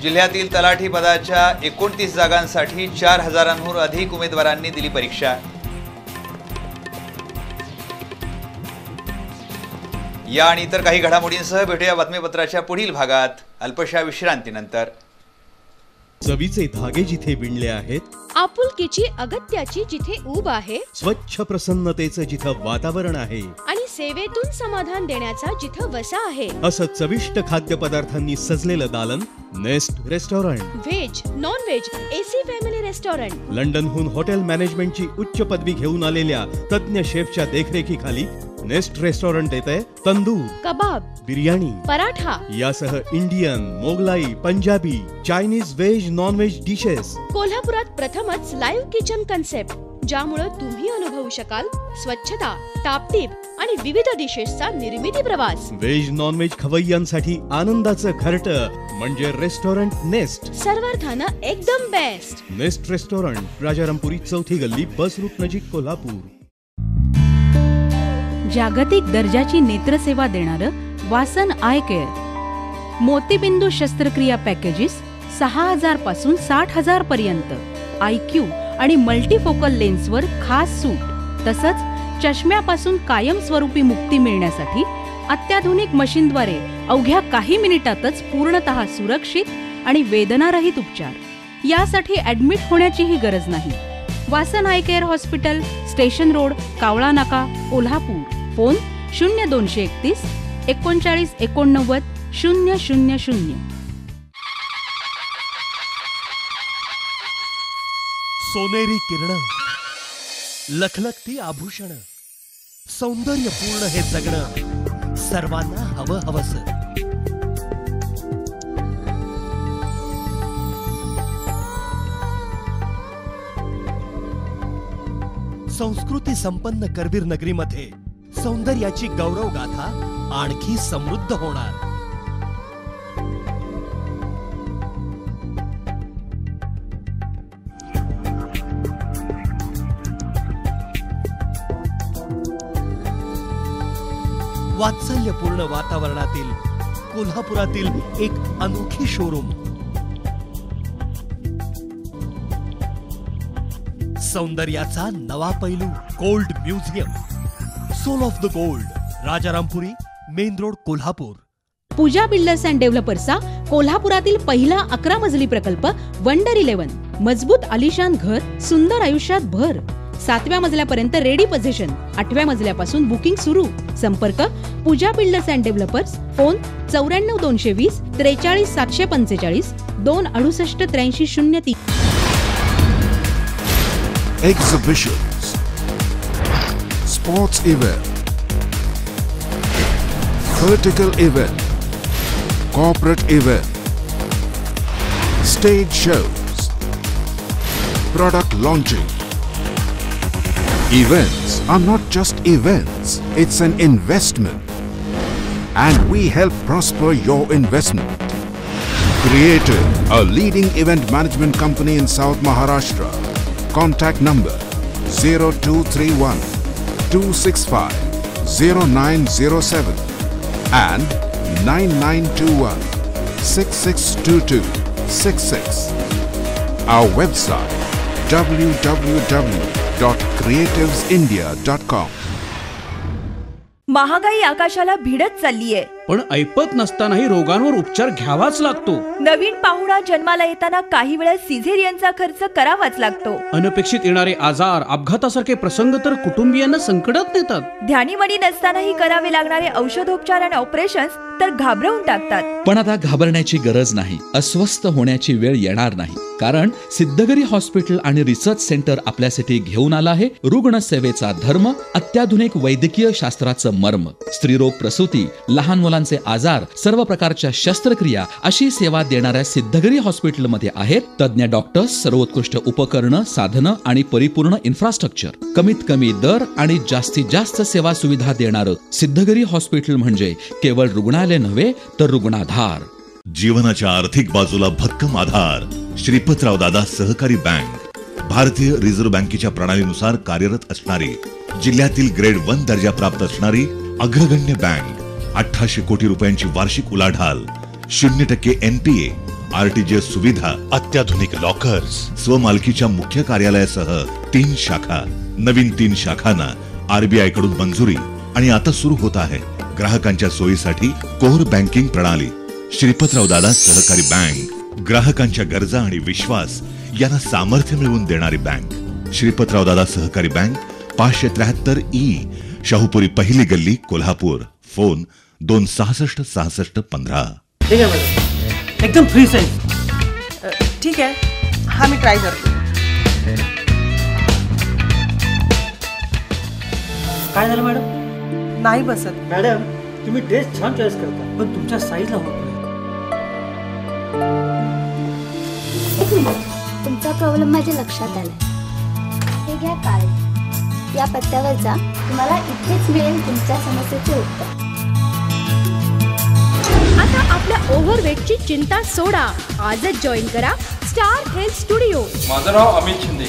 जिल्ह्यातील तलाठी पदाच्या 29 जागांसाठी 4,000हून अधिक उमेदवारांनी दिली परीक्षा. या आणि इतर काही घडामोडींसह भेटूया बातमीपत्राच्या पुढील भागात अल्पशा विश्रांतीनंतर. चवीचे धागे जिथे विणले आहेत, आपुलकीची अगत्याची जिथे ऊब आहे, स्वच्छ प्रसन्नतेचं जिथं वातावरण आहे आणि सेवेतून समाधान देण्याचा जिथं वसा आहे, असं चविष्ट खाद्यपदार्थांनी सजलेलं दालन nest restaurant. Veg, non veg, AC family restaurant. लंडनहून हॉटेल मॅनेजमेंटची उच्च पदवी घेऊन आलेल्या तज्ञ शेफच्या देखरेखीखाली नेस्ट रेस्टॉरंट येतंय तंदूर, कबाब, बिर्याणी, पराठा यासह Indian, Mughlai, Punjabi, Chinese, veg, non veg dishes. कोल्हापुरात प्रथमच लाईव्ह किचन कन्सेप्ट, ज्यामुळे तुम्ही अनुभवू शकाल स्वच्छता, टापटीप आणि विविध डिशेसचा निर्मिती प्रवास. व्हेज, नॉन व्हेज खवय्यांसाठी आनंदाचं घरटं म्हणजे रेस्टॉरंट नेस्ट. सर्वार्थानं एकदम बेस्ट. नेस्ट रेस्टॉरंट, राजारामपुरी, 4थी गल्ली, बस रूट नजीक, कोल्हापूर. जागतिक दर्जाची नेत्रसेवा देणारं वासन आय केअर. मोतीबिंदू शस्त्रक्रिया पॅकेजेस 6,000 पासून 60,000 पर्यंत. IQ आणि मल्टीफोकल लेन्सवर खास सूट. तसंच चष्म्यापासून कायमस्वरूपी मुक्ती मिळण्यासाठी अत्याधुनिक मशीनद्वारे अवघ्या काही मिनिटातच पूर्णतः सुरक्षित आणि वेदनारहित उपचार. यासाठी ऍडमिट होण्याचीही गरज नाही. वासन I care hospital, station road, कावळा नाका, कोल्हापूर. फोन 0231 39 89 000. सोनेरी किरण, लखलखती आभूषण, सौंदर्यपूर्ण हे जगणं सर्वांना हवं हवस. संस्कृती संपन्न करवीर नगरीमध्ये सौंदर्याची गौरव गाथा आणखी समृद्ध होणार. वात्सल्यपूर्ण वातावरणातील कोल्हापुरातील एक अनोखी शोरूम. सौंदर्याचा नवा पैलू gold museum, soul of the gold, Rajarampuri, main road, Kolhapur. Pooja builders and डेव्हलपर्सचा कोल्हापुरातील पहिला 11 मजली प्रकल्प वंडर 11. मजबूत आलिशान घर, सुंदर आयुष्यात भर. 7व्या मजल्यापर्यंत रेडी पोझिशन, 8व्या मजल्यापासून बुकिंग सुरू. संपर्क पूजा builders and developers. Phone 94 220 43 745 268 83 03. Exhibitions, sports event, political event, corporate event, stage shows, product launching. Events are not just events, it's an investment. And we help prosper your investment. Creative, a leading event management company in South Maharashtra. Contact number 0231 265 0907 and 9921 6622 66. Our website www.creativesindia.com. महागाई आकाशाला भिडत चाललीये, पण ऐपत नसतानाही रोगांवर उपचार घ्यावाच लागतो. नवीन पाहुणा जन्माला येताना काही वेळा सिझेरियनचा खर्च करावाच लागतो. अनपेक्षित येणारे आजार, अपघातासारखे प्रसंग तर कुटुंबियांना संकटात नेतात. ध्यानीमनी नसतानाही करावे लागणारे औषधोपचार आणि ऑपरेशन्स तर घाबरवून टाकतात. पण आता घाबरण्याची गरज नाही. अस्वस्थ होण्याची वेळ येणार नाही, कारण सिद्धगिरी हॉस्पिटल आणि रिसर्च सेंटर आपल्यासाठी घेऊन आला आहे रुग्ण सेवेचा धर्म, अत्याधुनिक वैद्यकीय शास्त्राचं मर्म. स्त्रीरोग, प्रसूती, लहान मुलांचे आजार, सर्व प्रकारच्या शस्त्रक्रिया अशी सेवा देणाऱ्या सिद्धगिरी हॉस्पिटलमध्ये आहेत तज्ञ डॉक्टर्स, सर्वोत्कृष्ट उपकरणं, साधनं आणि परिपूर्ण इन्फ्रास्ट्रक्चर. कमीत कमी दर आणि जास्तीत जास्त सेवा सुविधा देणारं सिद्धगिरी हॉस्पिटल म्हणजे केवळ रुग्णालय नव्हे तर रुग्णाधार. जीवनाच्या आर्थिक बाजूला भक्कम आधार. श्रीपतराव दादा सहकारी बँक, भारतीय रिझर्व्ह बँकेच्या प्रणालीनुसार कार्यरत असणारी, जिल्ह्यातील ग्रेड 1 दर्जा प्राप्त असणारी अग्रगण्य बँक. 1800 कोटी रुपयांची वार्षिक उलाढाल, 0% NPA, RTGS सुविधा, अत्याधुनिक लॉकर्स, स्वमालकीच्या मुख्य कार्यालयासह 3 शाखा. नवीन 3 शाखांना RBI कडून मंजुरी आणि आता सुरू होत आहे ग्राहकांच्या सोयीसाठी कोर बँकिंग प्रणाली. श्रीपतराव दादा सहकारी बँक, ग्राहकांच्या गरजा आणि विश्वास यांना सामर्थ्य मिळवून देणारी बँक. श्रीपतराव दादा सहकारी बँक, 573E, शाहूपुरी, पहिली गल्ली, कोल्हापूर. फोन 266 66 15. ठीक आहे मॅडम, एकदम फ्री साईज. ठीक आहे, हा मी ट्राय करतो. काय झालं मॅडम? नाही बसत. मॅडम, तुम्ही ड्रेस छान चॉईस करता, पण तुमच्या साईजला होत नाही. एक मिनिट, तुमचा प्रॉब्लेम माझ्या लक्षात आलाय. हे घ्या कार्ड, या पत्त्यावर जा, तुम्हाला इथेच मिळेल तुमच्या समस्येचे उत्तर. आता आपल्या ओव्हरवेटची चिंता सोडा. आजच जॉईन करा स्टार हेल्थ स्टुडिओ. माझं नाव अमित शिंदे.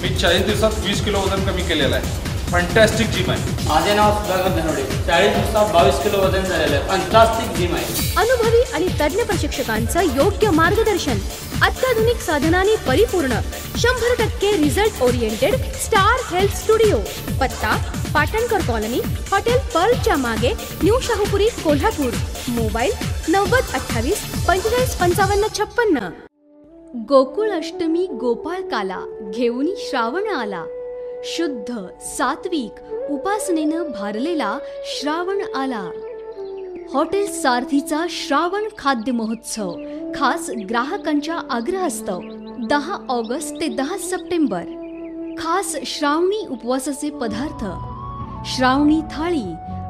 मी 40 दिवसात 20 किलो वजन कमी केलेलं आहे. फंटॅस्टिक जिम आहे. माझे नाव सुधाकर धनवडे. 40 दिवसात 22 किलो वजन झालेलं आहे. फंटॅस्टिक जिम आहे. अनुभवी आणि तज्ञ प्रशिक्षकांचं योग्य मार्गदर्शन, अत्याधुनिक साधनांनी परिपूर्ण, 100% result oriented star health studio. पत्ता पाटणकर कॉलनी, हॉटेल पर्लच्या मागे, न्यू शाहूपुरी, कोल्हापूर. मोबाईल 90 28 45 55 56. गोकुळ अष्टमी गोपाळ काला घेऊनी श्रावण आला. शुद्ध, सात्विक, उपासनेनं भारलेला श्रावण आला. हॉटेल सारथीचा श्रावण खाद्य महोत्सव खास ग्राहकांच्या आग्रहास्तव 10 ऑगस्ट ते 10 सप्टेंबर. खास श्रावणी उपवासाचे पदार्थ, श्रावणी थाळी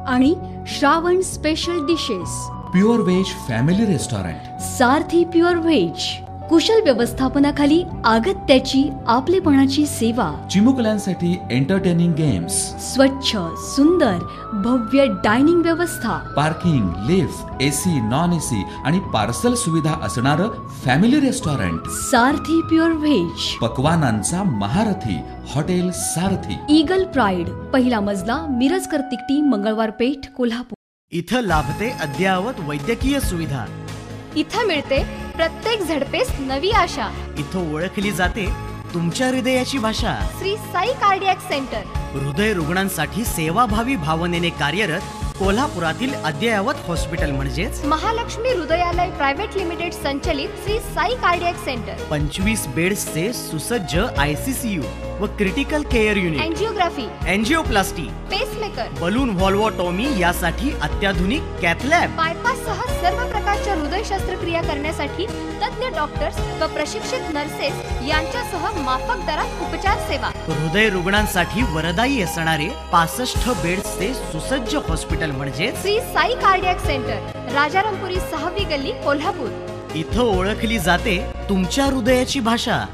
आणि Shravan special dishes. Pure veg family restaurant Sarathi pure veg. कुशल व्यवस्थापनाखाली अगत्याची आपलेपणाची सेवा. चिमुकल्यांसाठी एंटरटेनिंग गेम्स. स्वच्छ सुंदर भव्य डायनिंग व्यवस्था. Parking, lift, AC, non AC आणि पार्सल सुविधा असणारं family restaurant. Sarathi pure veg. पक्वानांचा महारथी हॉटेल सारथी. ईगल प्राईड, पहिला मजला, मिरजकर तिकटी, मंगळवार पेठ, कोल्हापूर. इथं लाभते अद्ययावत वैद्यकीय सुविधा. इथं मिळते प्रत्येक झडपेस नवी आशा. इथं ओळखली जाते तुमच्या हृदयाची भाषा. Shri Sai cardiac centre. हृदय रुग्णांसाठी सेवाभावी भावनेने कार्यरत कोल्हापुरातील अद्ययावत हॉस्पिटल म्हणजेच महालक्ष्मी हृदयालय प्रायव्हेट लिमिटेड संचलित श्री साई कार्डियाक सेंटर. 25 बेड्सचे सुसज्ज ICCU व critical care unit, angiography, angioplasty, pacemaker, balloon valvotomy यासाठी अत्याधुनिक कॅथ लॅब. बायपास सह सर्व प्रकारच्या हृदय शस्त्रक्रिया करण्यासाठी तज्ञ डॉक्टर्स व प्रशिक्षित नर्सेस यांच्यासह माफक दरात उपचार सेवा. हृदय रुग्णांसाठी वरदायी असणारे 65 बेड्सचे सुसज्ज हॉस्पिटल म्हणजे श्री साई कार्डियाक सेंटर, राजारामपुरी 6वी गल्ली, कोल्हापूर. इथं ओळखली जाते तुमच्या हृदयाची भाषा.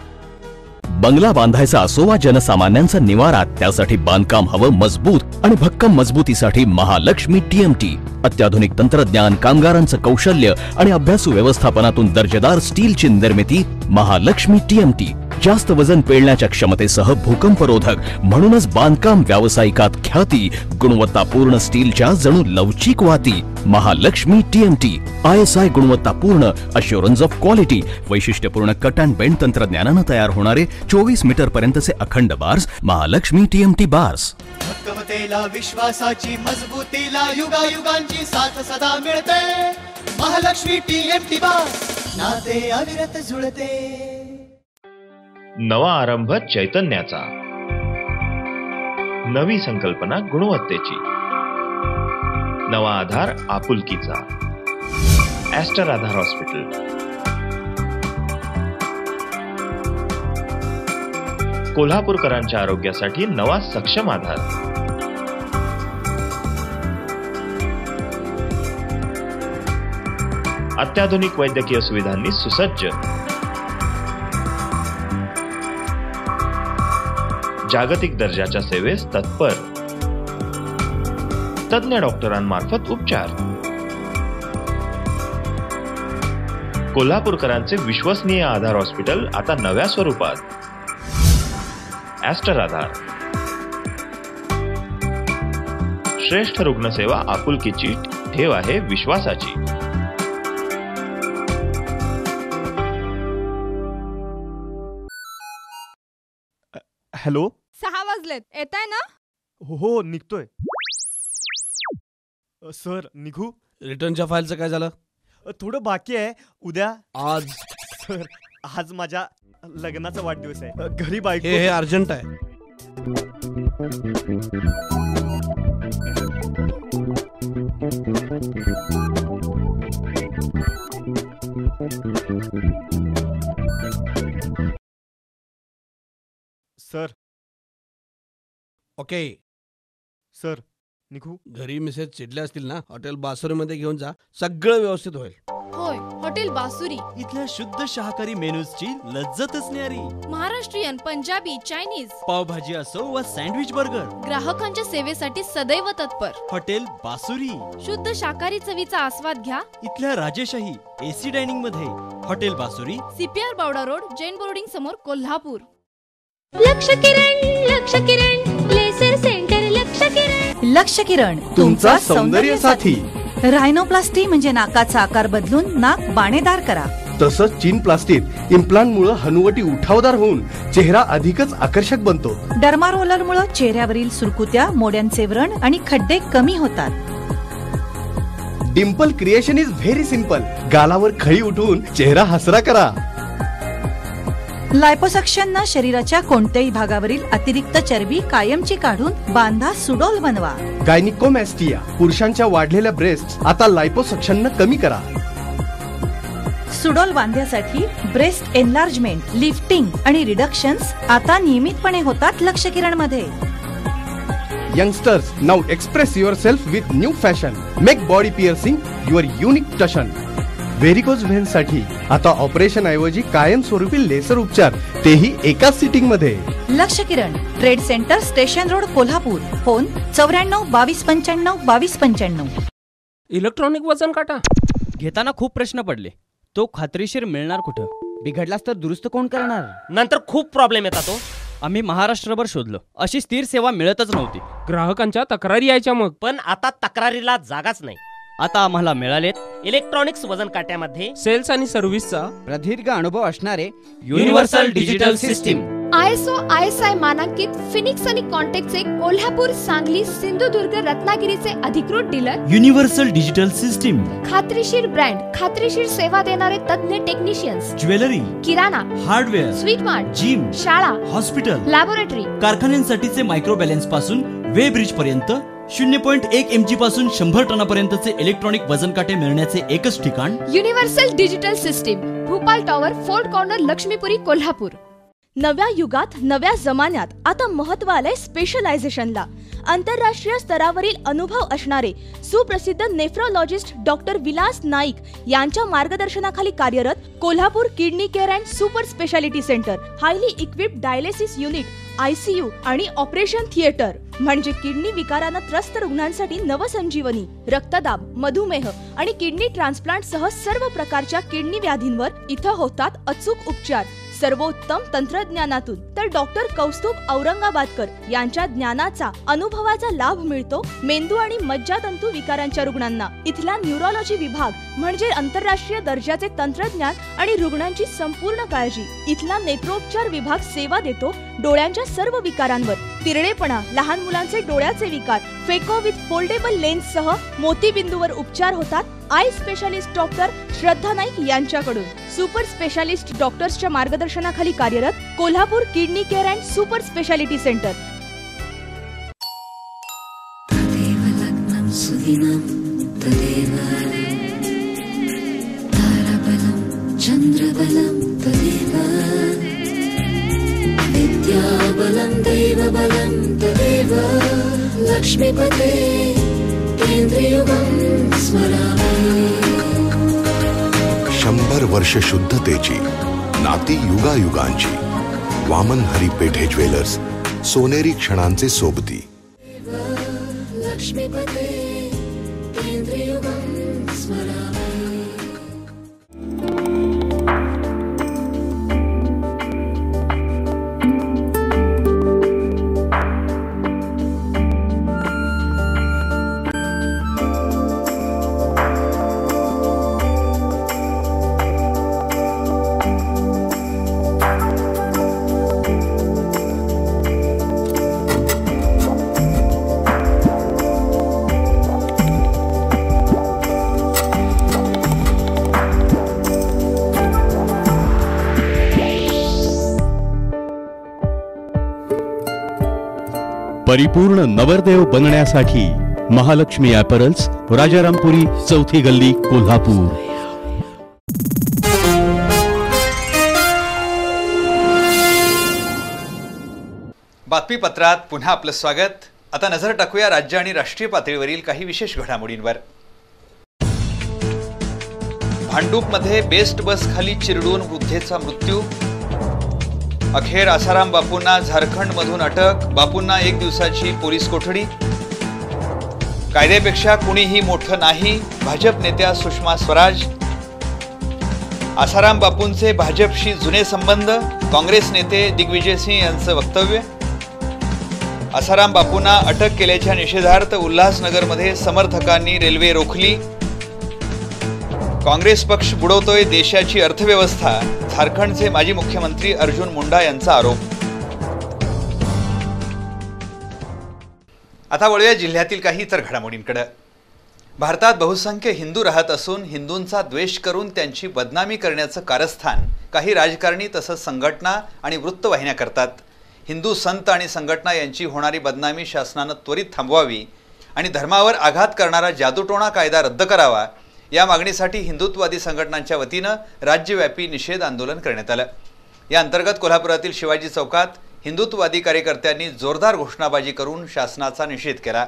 बंगला बांधायचा असो वा जनसामान्यांचा निवारा, त्यासाठी बांधकाम हवं मजबूत आणि भक्कम मजबूतीसाठी महालक्ष्मी TMT. अत्याधुनिक तंत्रज्ञान, कामगारांचं कौशल्य आणि अभ्यासू व्यवस्थापनातून दर्जेदार स्टीलची निर्मिती. महालक्ष्मी TMT जास्त वजन पेलण्याच्या क्षमतेसह भूकंपरोधक, म्हणूनच बांधकाम व्यावसायिकात ख्याती. गुणवत्तापूर्ण स्टीलच्या जणू लवचिक वाती. महालक्ष्मी TMT ISI गुणवत्तापूर्ण, अश्युरन्स ऑफ क्वालिटी. वैशिष्ट्यपूर्ण कट अँड बेंड तंत्रज्ञानानं तयार होणारे 24 मीटर पर्यंतचे अखंड बार्स. Mahalaxmi TMT bars. भक्कमतेला, विश्वासाची, मजबूतीला युगायुगांची साथ सदा मिळते. महालक्ष्मी TMT बार्स, नाते अविरत जुळते. नवा आरंभ चैतन्याचा, नवी संकल्पना गुणवत्तेची, नवा आधार आपुलकीचा. ॲस्टर आधार हॉस्पिटल. कोल्हापूरकरांच्या आरोग्यासाठी नवा सक्षम आधार. अत्याधुनिक वैद्यकीय सुविधांनी सुसज्ज, जागतिक दर्जाच्या सेवेस तत्पर, तज्ञ डॉक्टरांमार्फत उपचार. कोल्हापूरकरांचे विश्वसनीय आधार हॉस्पिटल आता नव्या स्वरूपात. ॲस्टर आधार. श्रेष्ठ रुग्णसेवा आपुलकीची, ठेव आहे विश्वासाची. हॅलो, 6 वाजलेत, येताय ना? हो निघतोय. सर निघू? रिटर्नच्या फाईलचं काय झालं? थोडं बाकी आहे. उद्या. आज सर, आज माझ्या लग्नाचा वाढदिवस आहे. घरी बायको. हे अर्जंट आहे. सर. ओके सर, निघू? घरी मिसेस चिडल्या असतील ना, हॉटेल बासुरीमध्ये घेऊन जा, सगळं व्यवस्थित होईल. होय, हॉटेल बासुरी. इथल्या शुद्ध शाकाहारी मेनूजची लज्जतच न्यारी. महाराष्ट्रीयन, पंजाबी, चायनीज, पावभाजी असो वा सँडविच बर्गर, ग्राहकांच्या सेवेसाठी सदैव तत्पर. हॉटेल बासुरी. शुद्ध शाकाहारी चवीचा आस्वाद घ्या इथल्या राजेशाही AC डायनिंग मध्ये. Hotel Basuri, CPR Bavda road, Jain boarding समोर, कोल्हापूर. लक्ष किरण लेसर सेंटर. लक्ष किरण तुमचा सौंदर्य साथी. रायनोप्लास्टी म्हणजे नाकाचा आकार बदलून नाक बाणेदार करा. तसंच चीन प्लास्टिक इम्प्लांट मुळे हनुवटी उठावदार होऊन चेहरा अधिकच आकर्षक बनतो. डर्मा रोलर मुळे चेहऱ्यावरील सुरकुत्या, मोड्यांचे व्रण आणि खड्डे कमी होतात. Dimple creation is very simple. गालावर खळी उठवून चेहरा हसरा करा. लायपोसक्शननं शरीराच्या कोणत्याही भागावरील अतिरिक्त चरबी कायमची काढून बांधा सुडौल बनवा. गायनिकोमॅस्टिया पुरुषांच्या वाढलेल्या ब्रेस्ट आता लायपोसक्शननं कमी करा. सुडौल बांध्यासाठी ब्रेस्ट एनलार्जमेंट, लिफ्टिंग आणि रिडक्शन्स आता नियमितपणे होतात लक्ष किरण मध्ये. Youngsters, now express yourself with new fashion. Make body piercing your unique टशन. व्हेरिकोज व्हेन्स साठी आता ऑपरेशन ऐवजी कायमस्वरूपी लेसर उपचार, तेही एकाच सिटिंग मध्ये. Laksh Kiran, trade centre, station road, Kolhapur. Phone 94 22 95 22 95. Electronic वजन काटा घेताना खूप प्रश्न पडले. तो खात्रीशीर मिळणार कुठं? बिघडलास तर दुरुस्त कोण करणार? नंतर खूप प्रॉब्लेम येतात. तो आम्ही महाराष्ट्रभर शोधलो, अशी स्थिर सेवा मिळतच नव्हती. ग्राहकांच्या तक्रारी यायच्या मग. पण आता तक्रारीला जागाच नाही. आता आम्हाला मिळालेत इलेक्ट्रॉनिक्स वजन काट्यामध्ये सेल्स आणि सर्व्हिसचा प्रदीर्घ अनुभव असणारे universal digital system. ISO ISI मानांकित फिनिक्स आणि कॉन्टेक्टचे कोल्हापूर, सांगली, सिंधुदुर्ग, रत्नागिरीचे अधिकृत डीलर. Universal digital system. खात्रीशीर ब्रँड, खात्रीशीर सेवा देणारे तज्ञ टेक्निशियन्स. ज्वेलरी, किराणा, हार्डवेअर, स्वीट मार्ट, जिम, शाळा, हॉस्पिटल, लॅबोरेटरी, कारखान्यांसाठीचे मायक्रो बॅलन्स पासून वे ब्रिज पर्यंत 0.1 MG पासून 100 टनापर्यंतचे इलेक्ट्रॉनिक वजन काटे मिळण्याचे एकच ठिकाण universal digital system. Bhupal tower, fort corner, Laxmipuri, Kolhapur. नव्या युगात, नव्या जमान्यात आता महत्त्व आलंय स्पेशलायझेशनला. आंतरराष्ट्रीय स्तरावरील अनुभव असणारे सुप्रसिद्ध नेफ्रोलॉजिस्ट डॉक्टर विलास नाईक यांच्या मार्गदर्शनाखाली कार्यरत Kolhapur kidney care and super speciality centre. Highly equipped dialysis unit, ICU आणि ऑपरेशन थिएटर म्हणजे किडनी विकारानं त्रस्त रुग्णांसाठी नवसंजीवनी. रक्तदाब, मधुमेह आणि किडनी ट्रान्सप्लांट सह सर्व प्रकारच्या किडनी व्याधींवर इथं होतात अचूक उपचार सर्वोत्तम तंत्रज्ञानातून. तर डॉक्टर कौस्तुभ औरंगाबादकर यांच्या ज्ञानाचा, अनुभवाचा लाभ मिळतो मेंदू आणि मज्जातंतू विकारांच्या रुग्णांना. इथला न्यूरोलॉजी विभाग म्हणजे आंतरराष्ट्रीय दर्जाचे तंत्रज्ञान आणि रुग्णांची संपूर्ण काळजी. इथला नेत्रोपचार विभाग सेवा देतो डोळ्यांच्या सर्व विकारांवर. तिरडेपणा, लहान मुलांचे डोळ्याचे विकार, फेको विथ फोल्डेबल लेन्स सह मोतीबिंदूवर उपचार होतात eye specialist doctor Shraddha Naik यांच्याकडून. सुपर स्पेशालिस्ट डॉक्टर्सच्या मार्गदर्शनाखाली कार्यरत Kolhapur kidney care and super speciality centre. विद्याबलं दैवबलं तदेव लक्ष्मीपते केंद्रयुगं स्मरामि. 100 वर्ष शुद्धतेची, नाती युगायुगांची. वामन हरी पेठे ज्वेलर्स, सोनेरी क्षणांचे सोबती. लक्ष्मीपते केंद्रयुगं स्मरामि. परिपूर्ण नवरदेव बनण्यासाठी महालक्ष्मी ॲपरल्स, राजारामपुरी, चौथी गल्ली, कोल्हापूर. बातमीपत्रात पुन्हा आपलं स्वागत. आता नजर टाकूया राज्य आणि राष्ट्रीय पातळीवरील काही विशेष घडामोडींवर. भांडूपमध्ये बेस्ट बस खाली चिरडून वृद्धेचा मृत्यू. अखेर आसाराम बापूंना झारखंडमधून अटक. बापूंना 1 दिवसाची पोलीस कोठडी. कायद्यापेक्षा कुणीही मोठं नाही, भाजप नेत्या सुषमा स्वराज. आसाराम बापूंचे भाजपशी जुने संबंध, काँग्रेस नेते दिग्विजय सिंह यांचं वक्तव्य. आसाराम बापूंना अटक केल्याच्या निषेधार्थ उल्हासनगरमध्ये समर्थकांनी रेल्वे रोखली. काँग्रेस पक्ष बुडवतोय देशाची अर्थव्यवस्था, झारखंडचे माजी मुख्यमंत्री अर्जुन मुंडा यांचा आरोप. आता वळूया जिल्ह्यातील काही इतर घडामोडींकडे. भारतात बहुसंख्य हिंदू राहत असून हिंदूंचा द्वेष करून त्यांची बदनामी करण्याचं कारस्थान काही राजकारणी तसंच संघटना आणि वृत्तवाहिन्या करतात. हिंदू संत आणि संघटना यांची होणारी बदनामी शासनानं त्वरित थांबवावी आणि धर्मावर आघात करणारा जादूटोणा कायदा रद्द करावा या मागणीसाठी हिंदुत्ववादी संघटनांच्या वतीनं राज्यव्यापी निषेध आंदोलन करण्यात आलं. या अंतर्गत कोल्हापुरातील शिवाजी चौकात हिंदुत्ववादी कार्यकर्त्यांनी जोरदार घोषणाबाजी करून शासनाचा निषेध केला.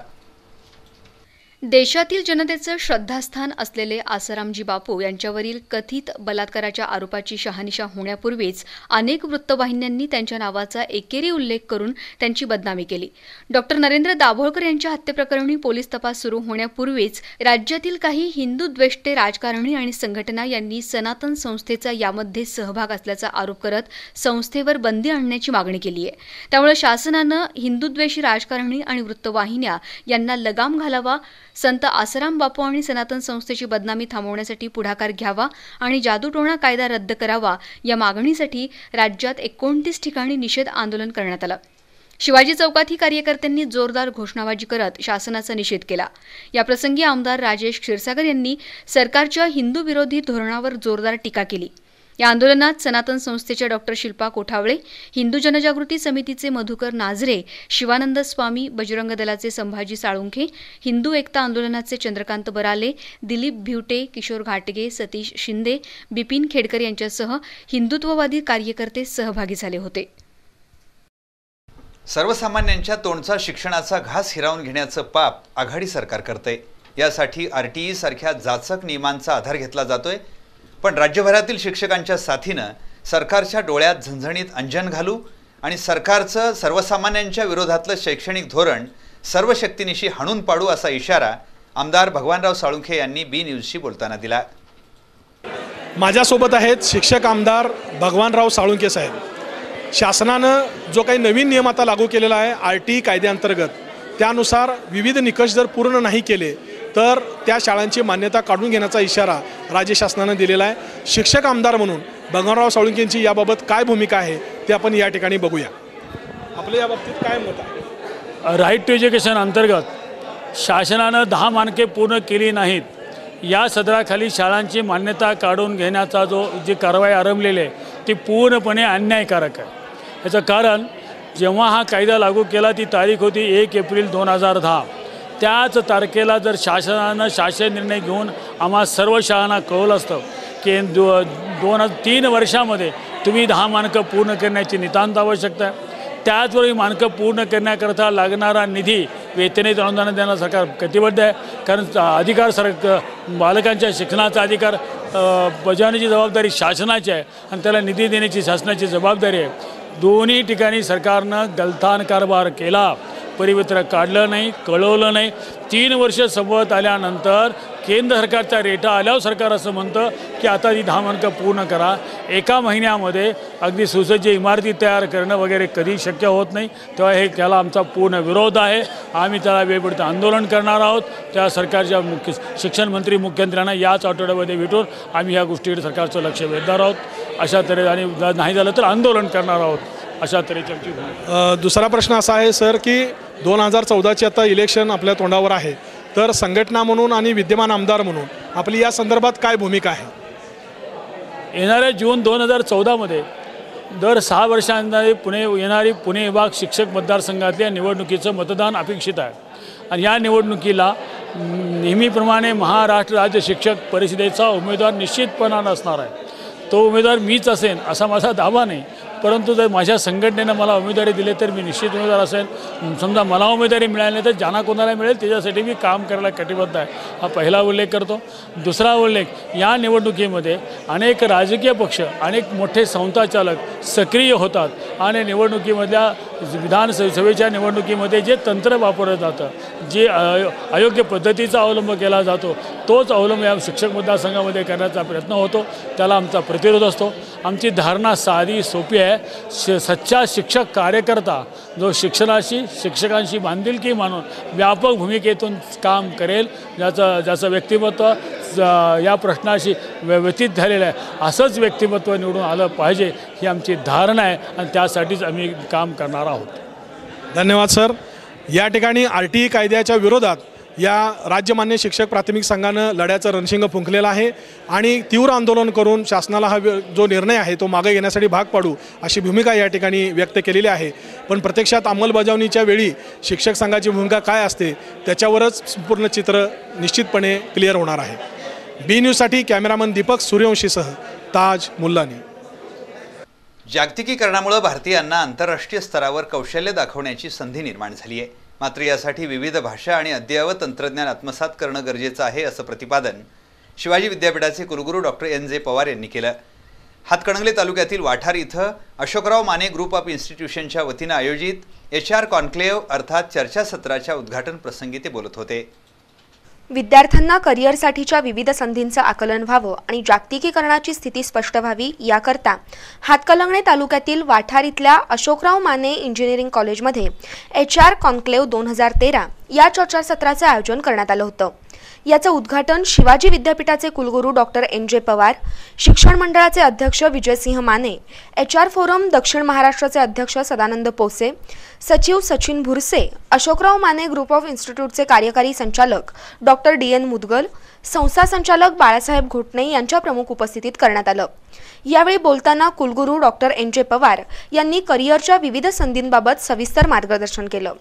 देशातील जनतेचं श्रद्धास्थान असलेले आसारामजी बापू यांच्यावरील कथित बलात्काराच्या आरोपाची शहानिशा होण्यापूर्वीच अनेक वृत्तवाहिन्यांनी त्यांच्या नावाचा एकेरी उल्लेख करून त्यांची बदनामी केली. डॉक्टर नरेंद्र दाभोळकर यांच्या हत्येप्रकरणी पोलीस तपास सुरू होण्यापूर्वीच राज्यातील काही हिंदू द्वेष्टे राजकारणी आणि संघटना यांनी सनातन संस्थेचा यामध्ये सहभाग असल्याचा आरोप करत संस्थेवर बंदी आणण्याची मागणी केली आहे. त्यामुळे शासनानं हिंदुद्वेषी राजकारणी आणि वृत्तवाहिन्या यांना लगाम घालावा, संत आसाराम बापू आणि सनातन संस्थेची बदनामी थांबवण्यासाठी पुढाकार घ्यावा आणि जादूटोणा कायदा रद्द करावा या मागणीसाठी राज्यात 29 ठिकाणी निषेध आंदोलन करण्यात आलं. शिवाजी चौकात ही कार्यकर्त्यांनी जोरदार घोषणाबाजी करत शासनाचा निषेध केला. याप्रसंगी आमदार राजेश क्षीरसागर यांनी सरकारच्या हिंदू विरोधी धोरणावर जोरदार टीका केली. या आंदोलनात सनातन संस्थेच्या डॉक्टर शिल्पा कोठावळे, हिंदू जनजागृती समितीचे मधुकर नाझरे, शिवानंद स्वामी, बजरंग दलाचे संभाजी साळुंखे, हिंदू एकता आंदोलनाचे चंद्रकांत बराले, दिलीप भिवटे, किशोर घाटगे, सतीश शिंदे, बिपिन खेडकर यांच्यासह हिंदुत्ववादी कार्यकर्ते सहभागी झाले होते. सर्वसामान्यांच्या तोंडचा शिक्षणाचा घास हिरावून घेण्याचं पाप आघाडी सरकार करते. यासाठी RTE सारख्या जाचक नियमांचा आधार घेतला जातोय. पण राज्यभरातील शिक्षकांच्या साथीनं सरकारच्या डोळ्यात झणझणीत अंजन घालू आणि सरकारचं सर्वसामान्यांच्या विरोधातलं शैक्षणिक धोरण सर्व शक्तीनिशी हाणून पाडू असा इशारा आमदार भगवानराव साळुंखे यांनी बी न्यूजशी बोलताना दिला. माझ्यासोबत आहेत शिक्षक आमदार भगवानराव साळुंखे साहेब. शासनानं जो काही नवीन नियम आता लागू केलेला आहे RTE कायद्याअंतर्गत, त्यानुसार विविध निकष जर पूर्ण नाही केले तर त्या शाळांची मान्यता काढून घेण्याचा इशारा राज्य शासनानं दिलेला आहे. शिक्षक आमदार म्हणून भगवानराव साळुंखेंची याबाबत काय भूमिका आहे ते आपण या ठिकाणी बघूया. आपल्या याबाबतीत काय मत आहे? राईट टू एज्युकेशन अंतर्गत शासनानं 10 मानके पूर्ण केली नाहीत. या सदराखाली शाळांची मान्यता काढून घेण्याचा जी कारवाई आरंभलेली आहे ती पूर्णपणे अन्यायकारक आहे. याचं कारण जेव्हा हा कायदा लागू केला ती तारीख होती 1 एप्रिल 2010. त्याच तारखेला जर शासनानं शासन निर्णय घेऊन आम्हा सर्व शाळांना कळवलं असतं की 3 वर्षामध्ये तुम्ही 10 मानकं पूर्ण करण्याची नितांत आवश्यकता आहे. त्याचवेळी मानकं पूर्ण करण्याकरता लागणारा निधी वेतनेत अनुदान देण्यास सरकार कटिबद्ध आहे. कारण अधिकार बालकांच्या शिक्षणाचा अधिकार बजावण्याची जबाबदारी शासनाची आहे आणि त्याला निधी देण्याची शासनाची जबाबदारी आहे. दोन्ही ठिकाणी सरकारनं गलथान कारभार केला. परिपत्रक काढलं नाही, कळवलं नाही. 3 वर्ष संपत आल्यानंतर केंद्र सरकारच्या रेटा आल्यावर सरकार असं म्हणतं की आता ती 10 मानकं पूर्ण करा. एका महिन्यामध्ये अगदी सुसज्ज इमारती तयार करणं वगैरे कधी शक्य होत नाही. तेव्हा त्याला आमचा पूर्ण विरोध आहे. आम्ही त्याला वेळोवेळी आंदोलन करणार आहोत. त्या सरकारच्या शिक्षण मंत्री मुख्यमंत्र्यांना याच आठवड्यामध्ये भेटून आम्ही ह्या गोष्टीकडे सरकारचं लक्ष वेधणार आहोत. अशा तऱ्हे आणि नाही झालं तर आंदोलन करणार आहोत. अशा तऱ्हेची आमची. दुसरा प्रश्न असा आहे सर की 2014ची आता इलेक्शन आपल्या तोंडावर आहे, तर संघटना म्हणून आणि विद्यमान आमदार म्हणून आपली या संदर्भात काय भूमिका आहे? येणाऱ्या जून 2014मध्ये दर 6 वर्षांना येणारी पुणे विभाग शिक्षक मतदारसंघातल्या निवडणुकीचं मतदान अपेक्षित आहे. आणि या निवडणुकीला नेहमीप्रमाणे महाराष्ट्र राज्य शिक्षक परिषदेचा उमेदवार निश्चितपणानं असणार आहे. तो उमेदवार मीच असेन असा माझा दावा नाही, परंतु जर माझ्या संघटनेनं मला उमेदवारी दिली तर मी निश्चित उमेदवार असेल. समजा मला उमेदवारी मिळाली नाही तर ज्यांना कोणाला मिळेल त्याच्यासाठी मी काम करायला कटिबद्ध आहे. हा पहिला उल्लेख करतो. दुसरा उल्लेख, या निवडणुकीमध्ये अनेक राजकीय पक्ष, अनेक मोठे संस्थाचालक सक्रिय होतात आणि निवडणुकीमधल्या विधानसभेच्या निवडणुकीमध्ये जे तंत्र वापरलं जातं, जे अयोग्य पद्धतीचा अवलंब केला जातो, तोच अवलंब या शिक्षक मतदारसंघामध्ये करण्याचा प्रयत्न होतो. त्याला आमचा प्रतिरोध असतो. आमची धारणा साधी सोपी आहे. सच्चा शिक्षक कार्यकर्ता जो शिक्षकांशी बांधिलकी मानून व्यापक भूमिकेतून काम करेल, ज्याचं व्यक्तिमत्व या प्रश्नाशी व्यतीत झालेलं आहे, असंच व्यक्तिमत्व निवडून आलं पाहिजे ही आमची धारणा आहे आणि त्यासाठीच आम्ही काम करणार आहोत. धन्यवाद सर. या ठिकाणी RTE कायद्याच्या विरोधात या राज्यमान्य शिक्षक प्राथमिक संघानं लढ्याचं रणशिंग फुंकलेलं आहे आणि तीव्र आंदोलन करून शासनाला हा जो निर्णय आहे तो मागे घेण्यासाठी भाग पाडू अशी भूमिका या ठिकाणी व्यक्त केलेली आहे. पण प्रत्यक्षात अंमलबजावणीच्या वेळी शिक्षक संघाची भूमिका काय असते त्याच्यावरच संपूर्ण चित्र निश्चितपणे क्लिअर होणार आहे. बी न्यूजसाठी कॅमेरामन दीपक सूर्यवंशीसह ताज मुल्लानी. जागतिकीकरणामुळे भारतीयांना आंतरराष्ट्रीय स्तरावर कौशल्य दाखवण्याची संधी निर्माण झाली आहे. मात्र यासाठी विविध भाषा आणि अद्ययावत तंत्रज्ञान आत्मसात करणं गरजेचं आहे असं प्रतिपादन शिवाजी विद्यापीठाचे कुलगुरू डॉक्टर NJ पवार यांनी केलं. हातकणंगले तालुक्यातील वाठार इथं अशोकराव माने ग्रुप ऑफ इन्स्टिट्यूशनच्या वतीनं आयोजित HR कॉन्क्लेव्ह अर्थात चर्चासत्राच्या उद्घाटन प्रसंगी ते बोलत होते. विद्यार्थ्यांना करिअरसाठीच्या विविध संधींचं आकलन व्हावं आणि जागतिकीकरणाची स्थिती स्पष्ट व्हावी याकरता हातकणंगले तालुक्यातील वाठार इथल्या अशोकराव माने इंजिनिअरिंग कॉलेजमध्ये HR कॉन्क्लेव्ह 2013 या चर्चासत्राचं आयोजन करण्यात आलं होतं. याचं उद्घाटन शिवाजी विद्यापीठाचे कुलगुरू डॉक्टर NJ पवार, शिक्षण मंडळाचे अध्यक्ष विजयसिंह माने, HR फोरम दक्षिण महाराष्ट्राचे अध्यक्ष सदानंद पोसे, सचिव सचिन भुरसे, अशोकराव माने ग्रुप ऑफ इन्स्टिट्यूटचे कार्यकारी संचालक डॉक्टर DN मुदगल, संस्था संचालक बाळासाहेब घोटणे यांच्या प्रमुख उपस्थितीत करण्यात आलं. यावेळी बोलताना कुलगुरू डॉक्टर NJ पवार यांनी करिअरच्या विविध संधींबाबत सविस्तर मार्गदर्शन केलं.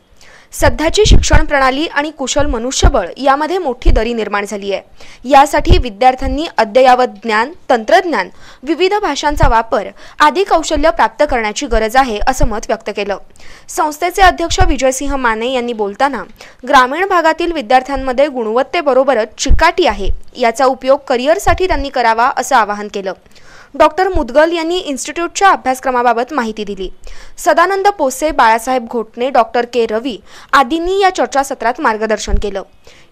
सध्याची शिक्षण प्रणाली आणि कुशल मनुष्यबळ यामध्ये मोठी दरी निर्माण झाली आहे. यासाठी विद्यार्थ्यांनी अद्ययावत ज्ञान, तंत्रज्ञान, विविध भाषांचा वापर आदी कौशल्य प्राप्त करण्याची गरज आहे असं मत व्यक्त केलं. संस्थेचे अध्यक्ष विजयसिंह माने यांनी बोलताना ग्रामीण भागातील विद्यार्थ्यांमध्ये गुणवत्तेबरोबरच चिकाटी आहे याचा उपयोग करिअरसाठी त्यांनी करावा असं आवाहन केलं. डॉक्टर मुदगल यांनी इन्स्टिट्यूटच्या अभ्यासक्रमाबाबत माहिती दिली. सदानंद पोसे, बाळासाहेब घोटणे, डॉक्टर K रवी आदींनी या चर्चासत्रात मार्गदर्शन केलं.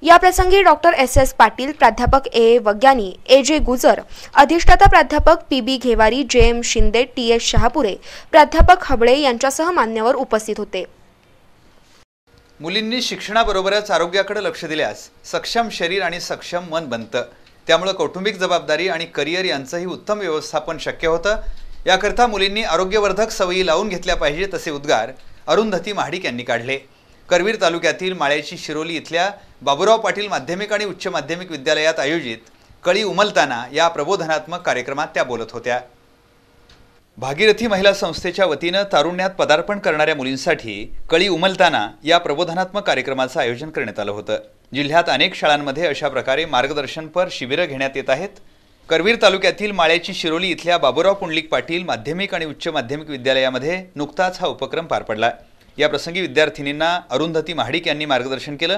या प्रसंगी डॉक्टर SS पाटील, प्राध्यापक AA वग्यानी, AJ गुजर, अधिष्ठाता प्राध्यापक PB घेवारी, JM Shinde, TS Shahapure, प्राध्यापक हबळे यांच्यासह मान्यवर उपस्थित होते. मुलींनी शिक्षणाबरोबरच आरोग्याकडे लक्ष दिल्यास सक्षम शरीर आणि सक्षम मन बनतं. त्यामुळे कौटुंबिक जबाबदारी आणि करिअर यांचंही उत्तम व्यवस्थापन शक्य होतं. याकरता मुलींनी आरोग्यवर्धक सवयी लावून घेतल्या पाहिजेत असे उद्गार अरुंधती महाडिक यांनी काढले. करवीर तालुक्यातील माळ्याची शिरोली इथल्या बाबूराव पाटील माध्यमिक आणि उच्च माध्यमिक विद्यालयात आयोजित कळी उमलताना या प्रबोधनात्मक कार्यक्रमात त्या बोलत होत्या. भागीरथी महिला संस्थेच्या वतीनं तारुण्यात पदार्पण करणाऱ्या मुलींसाठी कळी उमलताना या प्रबोधनात्मक कार्यक्रमाचं आयोजन करण्यात आलं होतं. जिल्ह्यात अनेक शाळांमध्ये अशा प्रकारे मार्गदर्शनपर शिबिरं घेण्यात येत आहेत. करवीर तालुक्यातील माळ्याची शिरोली इथल्या बाबूराव पुंडलिक पाटील माध्यमिक आणि उच्च माध्यमिक विद्यालयामध्ये नुकताच हा उपक्रम पार पडला. या प्रसंगी विद्यार्थिनींना अरुंधती महाडिक यांनी मार्गदर्शन केलं.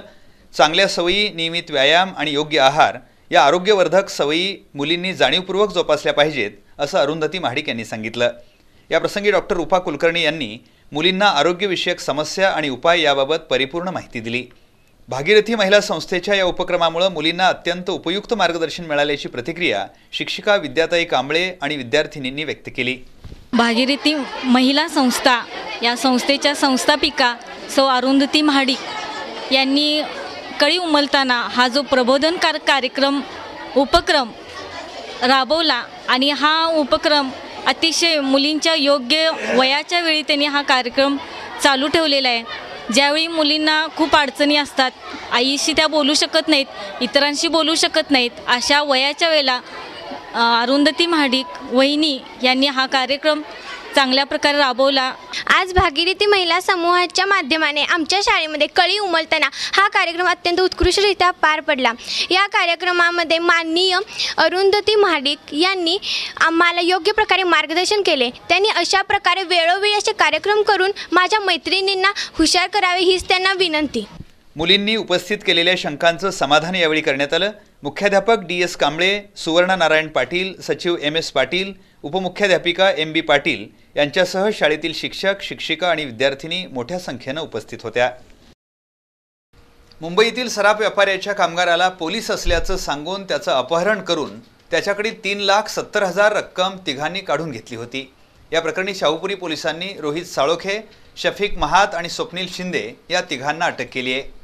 चांगल्या सवयी, नियमित व्यायाम आणि योग्य आहार या आरोग्यवर्धक सवयी मुलींनी जाणीवपूर्वक जोपासल्या पाहिजेत असं अरुंधती महाडिक यांनी सांगितलं. या प्रसंगी डॉक्टर रूपा कुलकर्णी यांनी मुलींना आरोग्यविषयक समस्या आणि उपाय याबाबत परिपूर्ण माहिती दिली. भागीरथी महिला संस्थेच्या या उपक्रमामुळे मुलींना अत्यंत उपयुक्त मार्गदर्शन मिळाल्याची प्रतिक्रिया शिक्षिका विद्याताई कांबळे आणि विद्यार्थिनींनी व्यक्त केली. भागीरथी महिला संस्था या संस्थेच्या संस्थापिका सौ अरुंधती महाडिक यांनी कळी उमलताना हा जो प्रबोधनकार उपक्रम राबवला आणि हा उपक्रम अतिशय मुलींच्या योग्य वयाच्या वेळी त्यांनी हा कार्यक्रम चालू ठेवलेला आहे. ज्यावेळी मुलींना खूप अडचणी असतात, आईशी त्या बोलू शकत नाहीत, इतरांशी बोलू शकत नाहीत, अशा वयाच्या वेळेला अरुंधती महाडिक वहिनी यांनी हा कार्यक्रम चांगल्या प्रकारे राबवला. आज भागीरथी महिला समूहाच्या माध्यमाने आमच्या शाळेमध्ये कळी उमलताना हा कार्यक्रम अत्यंत उत्कृष्टरित्या पार पडला. या कार्यक्रमामध्ये माननीय अरुंधती महाडिक यांनी आम्हाला योग्य प्रकारे मार्गदर्शन केले. त्यांनी अशा प्रकारे वेळोवेळी असे कार्यक्रम करून माझ्या मैत्रिणींना हुशार करावे हीच त्यांना विनंती. मुलींनी उपस्थित केलेल्या शंकांचं समाधान यावेळी करण्यात आलं. मुख्याध्यापक DS कांबळे, सुवर्ण नारायण पाटील, सचिव MS पाटील, उपमुख्याध्यापिका MB पाटील यांच्यासह शाळेतील शिक्षक, शिक्षिका आणि विद्यार्थिनी मोठ्या संख्येनं उपस्थित होत्या. मुंबईतील सराफ व्यापाऱ्याच्या कामगाराला पोलीस असल्याचं सांगून त्याचं अपहरण करून त्याच्याकडील 3,70,000 रक्कम तिघांनी काढून घेतली होती. या प्रकरणी शाहूपुरी पोलिसांनी रोहित साळोखे, शफिक महात आणि स्वप्नील शिंदे या तिघांना अटक केली आहे.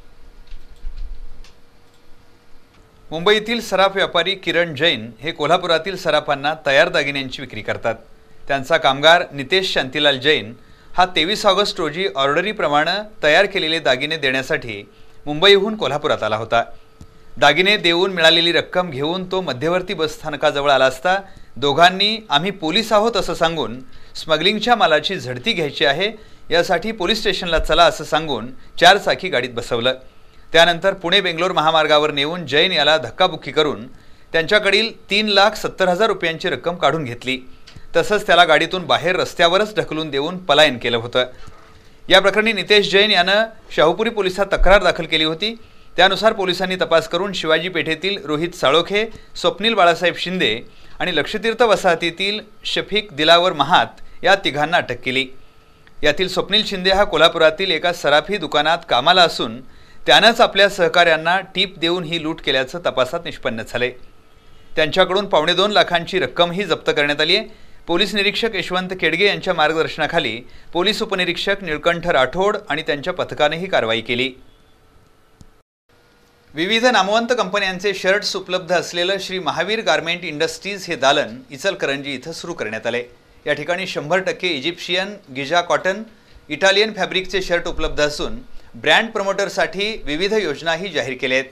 मुंबईतील सराफ व्यापारी किरण जैन हे कोल्हापुरातील सराफांना तयार दागिन्यांची विक्री करतात. त्यांचा कामगार नितेश शांतीलाल जैन हा 23 ऑगस्ट रोजी ऑर्डरीप्रमाणे तयार केलेले दागिने देण्यासाठी मुंबईहून कोल्हापुरात आला होता. दागिने देऊन मिळालेली रक्कम घेऊन तो मध्यवर्ती बसस्थानकाजवळ आला असता दोघांनी आम्ही पोलीस आहोत असं सांगून स्मगलिंगच्या मालाची झडती घ्यायची आहे, यासाठी पोलीस स्टेशनला चला असं सांगून 4 चाकी गाडीत बसवलं. त्यानंतर पुणे बेंगलोर महामार्गावर नेऊन जैन याला धक्काबुक्की करून त्यांच्याकडील 3,70,000 रुपयांची रक्कम काढून घेतली. तसंच त्याला गाडीतून बाहेर रस्त्यावरच ढकलून देऊन पलायन केलं होतं. या प्रकरणी नितेश जैन यानं शाहूपुरी पोलिसात तक्रार दाखल केली होती. त्यानुसार पोलिसांनी तपास करून शिवाजी पेठेतील रोहित साळोखे, स्वप्नील बाळासाहेब शिंदे आणि लक्षतीर्थ वसाहतीतील शफीक दिलावर महात या तिघांना अटक केली. यातील स्वप्नील शिंदे हा कोल्हापुरातील एका सराफी दुकानात कामाला असून त्यानंच आपल्या सहकाऱ्यांना टीप देऊन ही लूट केल्याचं तपासात निष्पन्न झाले. त्यांच्याकडून 2.25 लाखांची रक्कमही जप्त करण्यात आली आहे. पोलीस निरीक्षक यशवंत केडगे यांच्या मार्गदर्शनाखाली पोलीस उपनिरीक्षक निळकंठ राठोड आणि त्यांच्या पथकाने ही कारवाई केली. विविध नामवंत कंपन्यांचे शर्ट्स उपलब्ध असलेलं श्री महावीर गारमेंट इंडस्ट्रीज हे दालन इचलकरंजी इथं सुरू करण्यात आले. या ठिकाणी 100% इजिप्शियन, गिजा कॉटन, इटालियन फॅब्रिकचे शर्ट उपलब्ध असून ब्रँड प्रमोटरसाठी विविध योजनाही जाहीर केल्या आहेत.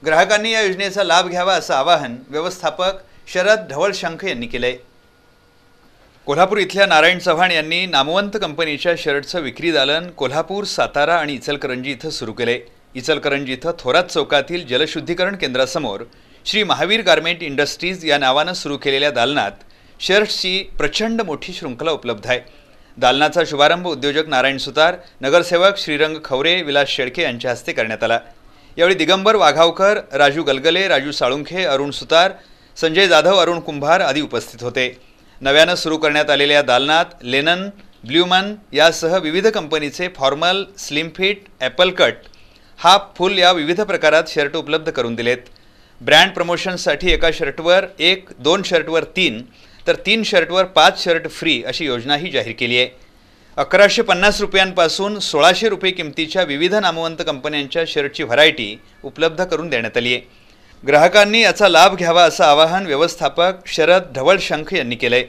ग्राहकांनी या योजनेचा लाभ घ्यावा असं आवाहन व्यवस्थापक शरद ढवळशंख यांनी केलंय. कोल्हापूर इथल्या नारायण चव्हाण यांनी नामवंत कंपनीच्या शर्टचं विक्री दालन कोल्हापूर, सातारा आणि इचलकरंजी इथं सुरू केले. इचलकरंजी इथं थोरात चौकातील जलशुद्धीकरण केंद्रासमोर श्री महावीर गारमेंट इंडस्ट्रीज या नावानं सुरू केलेल्या दालनात शर्ट्सची प्रचंड मोठी शृंखला उपलब्ध आहे. दालनाचा शुभारंभ उद्योजक नारायण सुतार, नगरसेवक श्रीरंग खवरे, विलास शेळके यांच्या हस्ते करण्यात आला. यावेळी दिगंबर वाघावकर, राजू गलगले, राजू साळुंखे, अरुण सुतार, संजय जाधव, अरुण कुंभार आदी उपस्थित होते. नव्यानं सुरू करण्यात आलेल्या दालनात लेनन, ब्ल्यूमन यासह विविध कंपनीचे formal, slim fit, Apple cut, half, फुल या विविध प्रकारात शर्ट उपलब्ध करून दिलेत. ब्रँड प्रमोशनसाठी एका शर्टवर 1, 2 शर्टवर 3 तर 3 शर्टवर 5 शर्ट फ्री अशी योजनाही जाहीर केली आहे. 1150 रुपयांपासून 1600 रुपये किमतीच्या विविध नामवंत कंपन्यांच्या शर्टची व्हरायटी उपलब्ध करून देण्यात आली आहे. ग्राहकांनी याचा लाभ घ्यावा असं आवाहन व्यवस्थापक शरद ढवळशंख यांनी केलंय.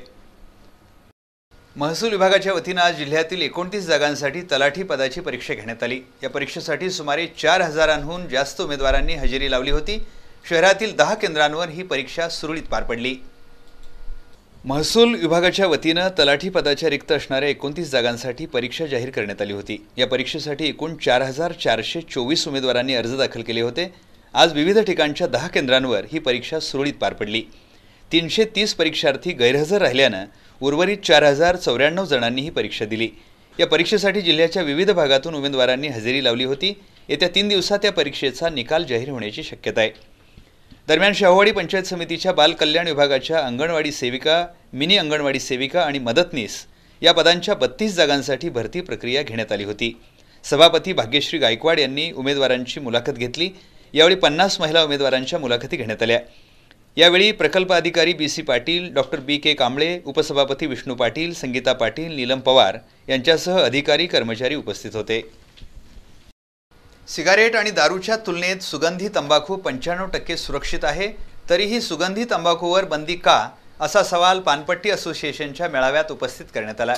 महसूल विभागाच्या वतीनं आज जिल्ह्यातील 29 जागांसाठी तलाठी पदाची परीक्षा घेण्यात आली. या परीक्षेसाठी सुमारे 4,000हून जास्त उमेदवारांनी हजेरी लावली होती. शहरातील 10 केंद्रांवर ही परीक्षा सुरळीत पार पडली. महसूल विभागाच्या वतीनं तलाठी पदाच्या रिक्त असणाऱ्या 29 जागांसाठी परीक्षा जाहीर करण्यात आली होती. या परीक्षेसाठी एकूण 4,424 उमेदवारांनी अर्ज दाखल केले होते. आज विविध ठिकाणच्या 10 केंद्रांवर ही परीक्षा सुरळीत पार पडली. 330 परीक्षार्थी गैरहजर राहिल्यानं उर्वरित 4,094 जणांनी ही परीक्षा दिली. या परीक्षेसाठी जिल्ह्याच्या विविध भागातून उमेदवारांनी हजेरी लावली होती. येत्या 3 दिवसात या परीक्षेचा निकाल जाहीर होण्याची शक्यता आहे. दरम्यान शाहूवाडी पंचायत समितीच्या बाल कल्याण विभागाच्या अंगणवाडी सेविका, मिनी अंगणवाडी सेविका आणि मदतनीस या पदांच्या 32 जागांसाठी भरती प्रक्रिया घेण्यात आली होती. सभापती भाग्यश्री गायकवाड यांनी उमेदवारांची मुलाखत घेतली. यावेळी 50 महिला उमेदवारांच्या मुलाखती घेण्यात आल्या. यावेळी प्रकल्प अधिकारी BC Patil, doctor BK Kamble, उपसभापती विष्णू पाटील, संगीता पाटील, नीलम पवार यांच्यासह अधिकारी कर्मचारी उपस्थित होते. सिगारेट आणि दारूच्या तुलनेत सुगंधी तंबाखू 95% सुरक्षित आहे. तरीही सुगंधी तंबाखूवर बंदी का, असा सवाल पानपट्टी असोसिएशनच्या मेळाव्यात उपस्थित करण्यात आला.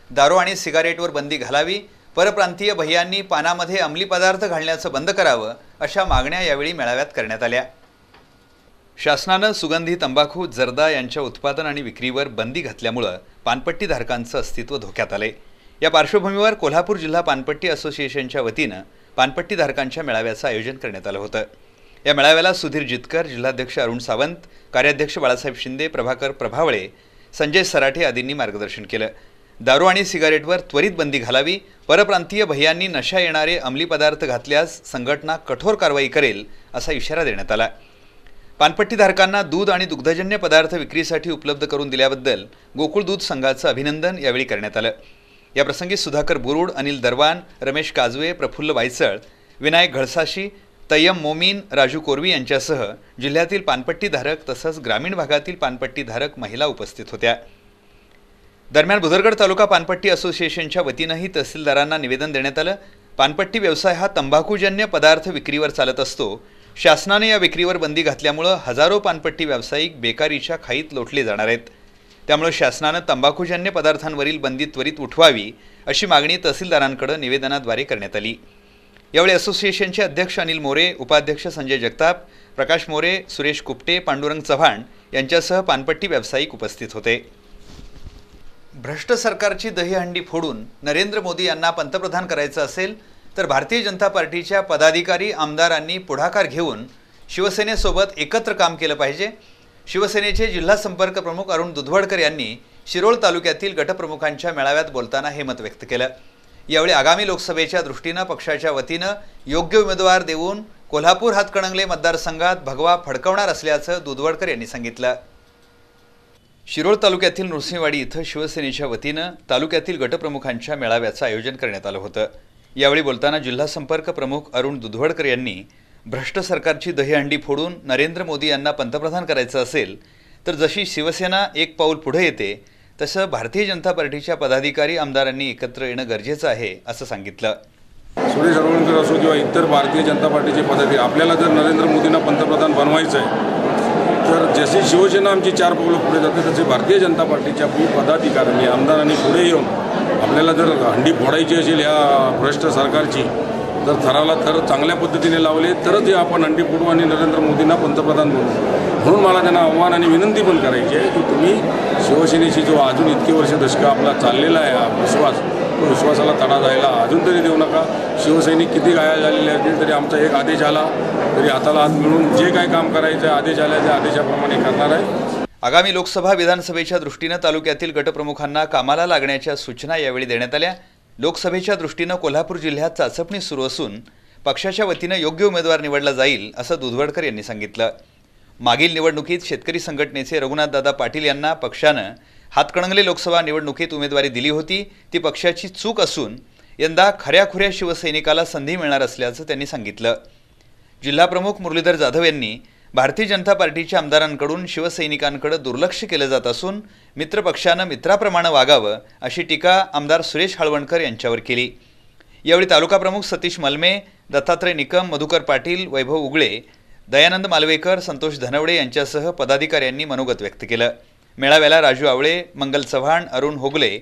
दारू आणि सिगारेटवर बंदी घालावी, परप्रांतीय भैयांनी पानामध्ये अंमली पदार्थ घालण्याचं बंद करावं, अशा मागण्या यावेळी मेळाव्यात करण्यात आल्या. शासनानं सुगंधी तंबाखू, जर्दा यांच्या उत्पादन आणि विक्रीवर बंदी घातल्यामुळं पानपट्टीधारकांचं अस्तित्व धोक्यात आले. या पार्श्वभूमीवर कोल्हापूर जिल्हा पानपट्टी असोसिएशनच्या वतीनं पानपट्टीधारकांच्या मेळाव्याचं आयोजन करण्यात आलं होतं. या मेळाव्याला सुधीर जितकर, जिल्हाध्यक्ष अरुण सावंत, कार्याध्यक्ष बाळासाहेब शिंदे, प्रभाकर प्रभावळे, संजय सराठे आदींनी मार्गदर्शन केलं. दारू आणि सिगारेटवर त्वरित बंदी घालावी, परप्रांतीय भैयांनी नशा येणारे अंमली पदार्थ घातल्यास संघटना कठोर कारवाई करेल, असा इशारा देण्यात आला. पानपट्टीधारकांना दूध आणि दुग्धजन्य पदार्थ विक्रीसाठी उपलब्ध करून दिल्याबद्दल गोकुळ दूध संघाचं अभिनंदन यावेळी करण्यात आलं. याप्रसंगी सुधाकर बुरुड, अनिल दरवान, रमेश काजवे, प्रफुल्ल वायचळ, विनायक घळसाशी, तय्यम मोमीन, राजू कोरवी यांच्यासह जिल्ह्यातील पानपट्टीधारक तसंच ग्रामीण भागातील पानपट्टीधारक महिला उपस्थित होत्या. दरम्यान भुदरगड तालुका पानपट्टी असोसिएशनच्या वतीनंही तहसीलदारांना निवेदन देण्यात आलं. पानपट्टी व्यवसाय हा तंबाखूजन्य पदार्थ विक्रीवर चालत असतो. शासनाने या विक्रीवर बंदी घातल्यामुळं हजारो पानपट्टी व्यावसायिक बेकारीच्या खाईत लोटले जाणार आहेत. त्यामुळे शासनानं तंबाखूजन्य पदार्थांवरील बंदी त्वरित उठवावी, अशी मागणी तहसीलदारांकडे निवेदनाद्वारे करण्यात आली. यावेळी असोसिएशनचे अध्यक्ष अनिल मोरे, उपाध्यक्ष संजय जगताप, प्रकाश मोरे, सुरेश कुपटे, पांडुरंग चव्हाण यांच्यासह पानपट्टी व्यावसायिक उपस्थित होते. भ्रष्ट सरकारची दहीहंडी फोडून नरेंद्र मोदी यांना पंतप्रधान करायचं असेल तर भारतीय जनता पार्टीच्या पदाधिकारी आमदारांनी पुढाकार घेऊन शिवसेनेसोबत एकत्र काम केलं पाहिजे. शिवसेनेचे जिल्हा संपर्क प्रमुख अरुण दुधवडकर यांनी शिरोळ तालुक्यातील गटप्रमुखांच्या मेळाव्यात बोलताना हे मत व्यक्त केलं. यावेळी आगामी लोकसभेच्या दृष्टीनं पक्षाच्या वतीनं योग्य उमेदवार देऊन कोल्हापूर हातकणंगले मतदारसंघात भगवा फडकवणार असल्याचं दुधवडकर यांनी सांगितलं. शिरोळ तालुक्यातील नृसिंहवाडी इथं शिवसेनेच्या वतीनं तालुक्यातील गटप्रमुखांच्या मेळाव्याचं आयोजन करण्यात आलं होतं. यावेळी बोलताना जिल्हा संपर्क प्रमुख अरुण दुधवडकर यांनी भ्रष्ट सरकारची दहीहंडी फोडून नरेंद्र मोदी यांना पंतप्रधान करायचं असेल तर जशी शिवसेना एक पाऊल पुढे येते तसं भारतीय जनता पार्टीच्या पदाधिकारी आमदारांनी एकत्र येणं गरजेचं आहे असं सांगितलं. सुरेश हरवणकर असो किंवा इतर भारतीय जनता पार्टीचे पदाधिकारी, आपल्याला जर नरेंद्र मोदींना पंतप्रधान बनवायचं आहे तर जशी शिवसेना आमची 4 पावलं पुढे जाते तसे भारतीय जनता पार्टीच्या पदाधिकाऱ्यांनी आमदारांनी पुढे येऊन आपल्याला जर हंडी फोडायची असेल या भ्रष्ट सरकारची तर थराला थर चांगल्या पद्धतीने लावले तरच आपण हंडी फोडू आणि नरेंद्र मोदींना पंतप्रधान बनवू. म्हणून मला त्यांना आव्हान आणि विनंती पण करायची आहे की तुम्ही शिवसेनेशी जो अजून इतके वर्ष दशक आपला चाललेला आहे हा विश्वास, तो विश्वासाला तडा जायला अजून तरी देऊ नका. शिवसैनिक किती घायल झालेले असतील तरी आमचा एक आदेश आला तरी हाताला हात मिळून जे काय काम करायचं आदेश आल्या त्या आदेशाप्रमाणे करणार आहे. आगामी लोकसभा विधानसभेच्या दृष्टीनं तालुक्यातील गटप्रमुखांना कामाला लागण्याच्या सूचना यावेळी देण्यात आल्या. लोकसभेच्या दृष्टीनं कोल्हापूर जिल्ह्यात चाचपणी सुरू असून पक्षाच्या वतीनं योग्य उमेदवार निवडला जाईल असं दुधवडकर यांनी सांगितलं. मागील निवडणुकीत शेतकरी संघटनेचे रघुनाथदादा पाटील यांना पक्षानं हातकणंगले लोकसभा निवडणुकीत उमेदवारी दिली होती. ती पक्षाची चूक असून यंदा खऱ्याखुऱ्या शिवसैनिकाला संधी मिळणार असल्याचं त्यांनी सांगितलं. जिल्हाप्रमुख मुरलीधर जाधव यांनी भारतीय जनता पार्टीच्या आमदारांकडून शिवसैनिकांकडे दुर्लक्ष केलं जात असून मित्रपक्षानं मित्राप्रमाणे वागावं अशी टीका आमदार सुरेश हळवणकर यांच्यावर केली. यावेळी तालुका प्रमुख सतीश मलमे, दत्तात्रय निकम, मधुकर पाटील, वैभव उगळे, दयानंद मालवेकर, संतोष धनवडे यांच्यासह पदाधिकाऱ्यांनी मनोगत व्यक्त केलं. मेळाव्याला राजू आवळे, मंगल चव्हाण, अरुण होगले,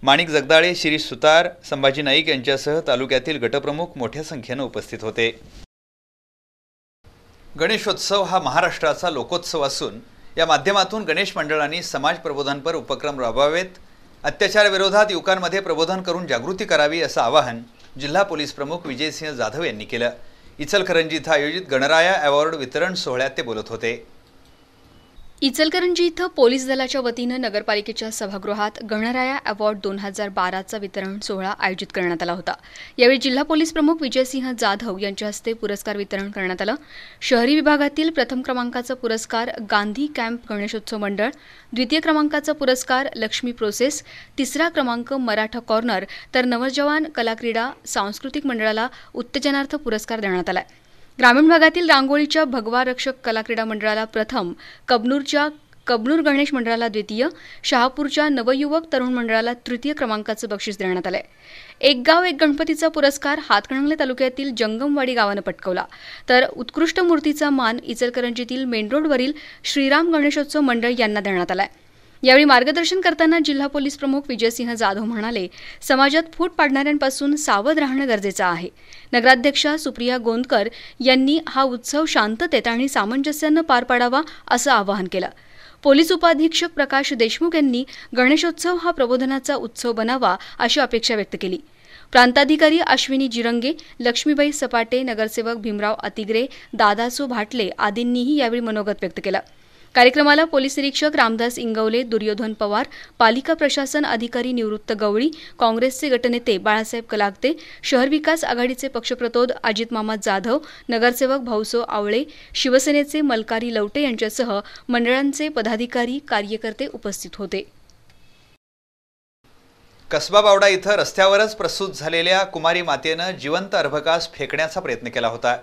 माणिक जगदाळे, शिरीष सुतार, संभाजी नाईक यांच्यासह तालुक्यातील गटप्रमुख मोठ्या संख्येनं उपस्थित होते. गणेशोत्सव हा महाराष्ट्राचा लोकोत्सव असून या माध्यमातून गणेश मंडळांनी समाज प्रबोधनपर उपक्रम राबवावेत. अत्याचाराविरोधात युवकांमध्ये प्रबोधन करून जागृती करावी असं आवाहन जिल्हा पोलीस प्रमुख विजयसिंह जाधव यांनी केलं. इचलकरंजी इथं आयोजित गणराया अवॉर्ड वितरण सोहळ्यात ते बोलत होते. इचलकरंजी इथं पोलीस दलाच्या वतीनं नगरपालिकेच्या सभागृहात गणराया अवॉर्ड 2012चा वितरण सोहळा आयोजित करण्यात आला होता. यावेळी जिल्हा पोलीस प्रमुख विजयसिंह जाधव यांच्या हस्ते पुरस्कार वितरण करण्यात आलं. शहरी विभागातील प्रथम क्रमांकाचा पुरस्कार गांधी कॅम्प गणेशोत्सव मंडळ, द्वितीय क्रमांकाचा पुरस्कार लक्ष्मी प्रोसेस, तिसरा क्रमांक मराठा कॉर्नर तर नवजवान कलाक्रीडा सांस्कृतिक मंडळाला उत्तेजनार्थ पुरस्कार देण्यात आला. ग्रामीण भागातील रांगोळीच्या भगवा रक्षक कलाक्रीडा मंडळाला प्रथम, कबनूरच्या कबनूर गणेश मंडळाला द्वितीय, शहापूरच्या नवयुवक तरुण मंडळाला तृतीय क्रमांकाचं बक्षीस देण्यात आलंय. एक गाव एक गणपतीचा पुरस्कार हातकणंगले तालुक्यातील जंगमवाडी गावानं पटकावला तर उत्कृष्ट मूर्तीचा मान इचलकरंजीतील मेन रोडवरील श्रीराम गणेशोत्सव मंडळ यांना देण्यात आलाय. यावेळी मार्गदर्शन करताना जिल्हा पोलीस प्रमुख विजयसिंह जाधव म्हणाले, समाजात फूट पाडणाऱ्यांपासून सावध राहणं गरजेचं आहे. नगराध्यक्षा सुप्रिया गोंदकर यांनी हा उत्सव शांततेत आणि सामंजस्यानं पार पाडावा असं आवाहन केलं. पोलीस उपाधीक्षक प्रकाश देशमुख यांनी गणेशोत्सव हा प्रबोधनाचा उत्सव बनावा अशी अपेक्षा व्यक्त केली. प्रांताधिकारी अश्विनी जिरंगे, लक्ष्मीबाई सपाटे, नगरसेवक भीमराव अतिग्रे, दादासो भाटले आदींनीही यावेळी मनोगत व्यक्त केलं. कार्यक्रमाला पोलीस निरीक्षक रामदास इंगवले, दुर्योधन पवार, पालिका प्रशासन अधिकारी निवृत्त गवळी, काँग्रेसचे गटनेते बाळासाहेब कलागते, शहर विकास आघाडीचे पक्षप्रतोद अजित मामा जाधव, नगरसेवक भाऊसो आवळे, शिवसेनेचे मलकारी लवटे यांच्यासह मंडळांचे पदाधिकारी कार्यकर्ते उपस्थित होते. कसबा बावडा इथं रस्त्यावरच प्रसूत झालेल्या कुमारी मातेनं जिवंत अर्भकास फेकण्याचा प्रयत्न केला होता.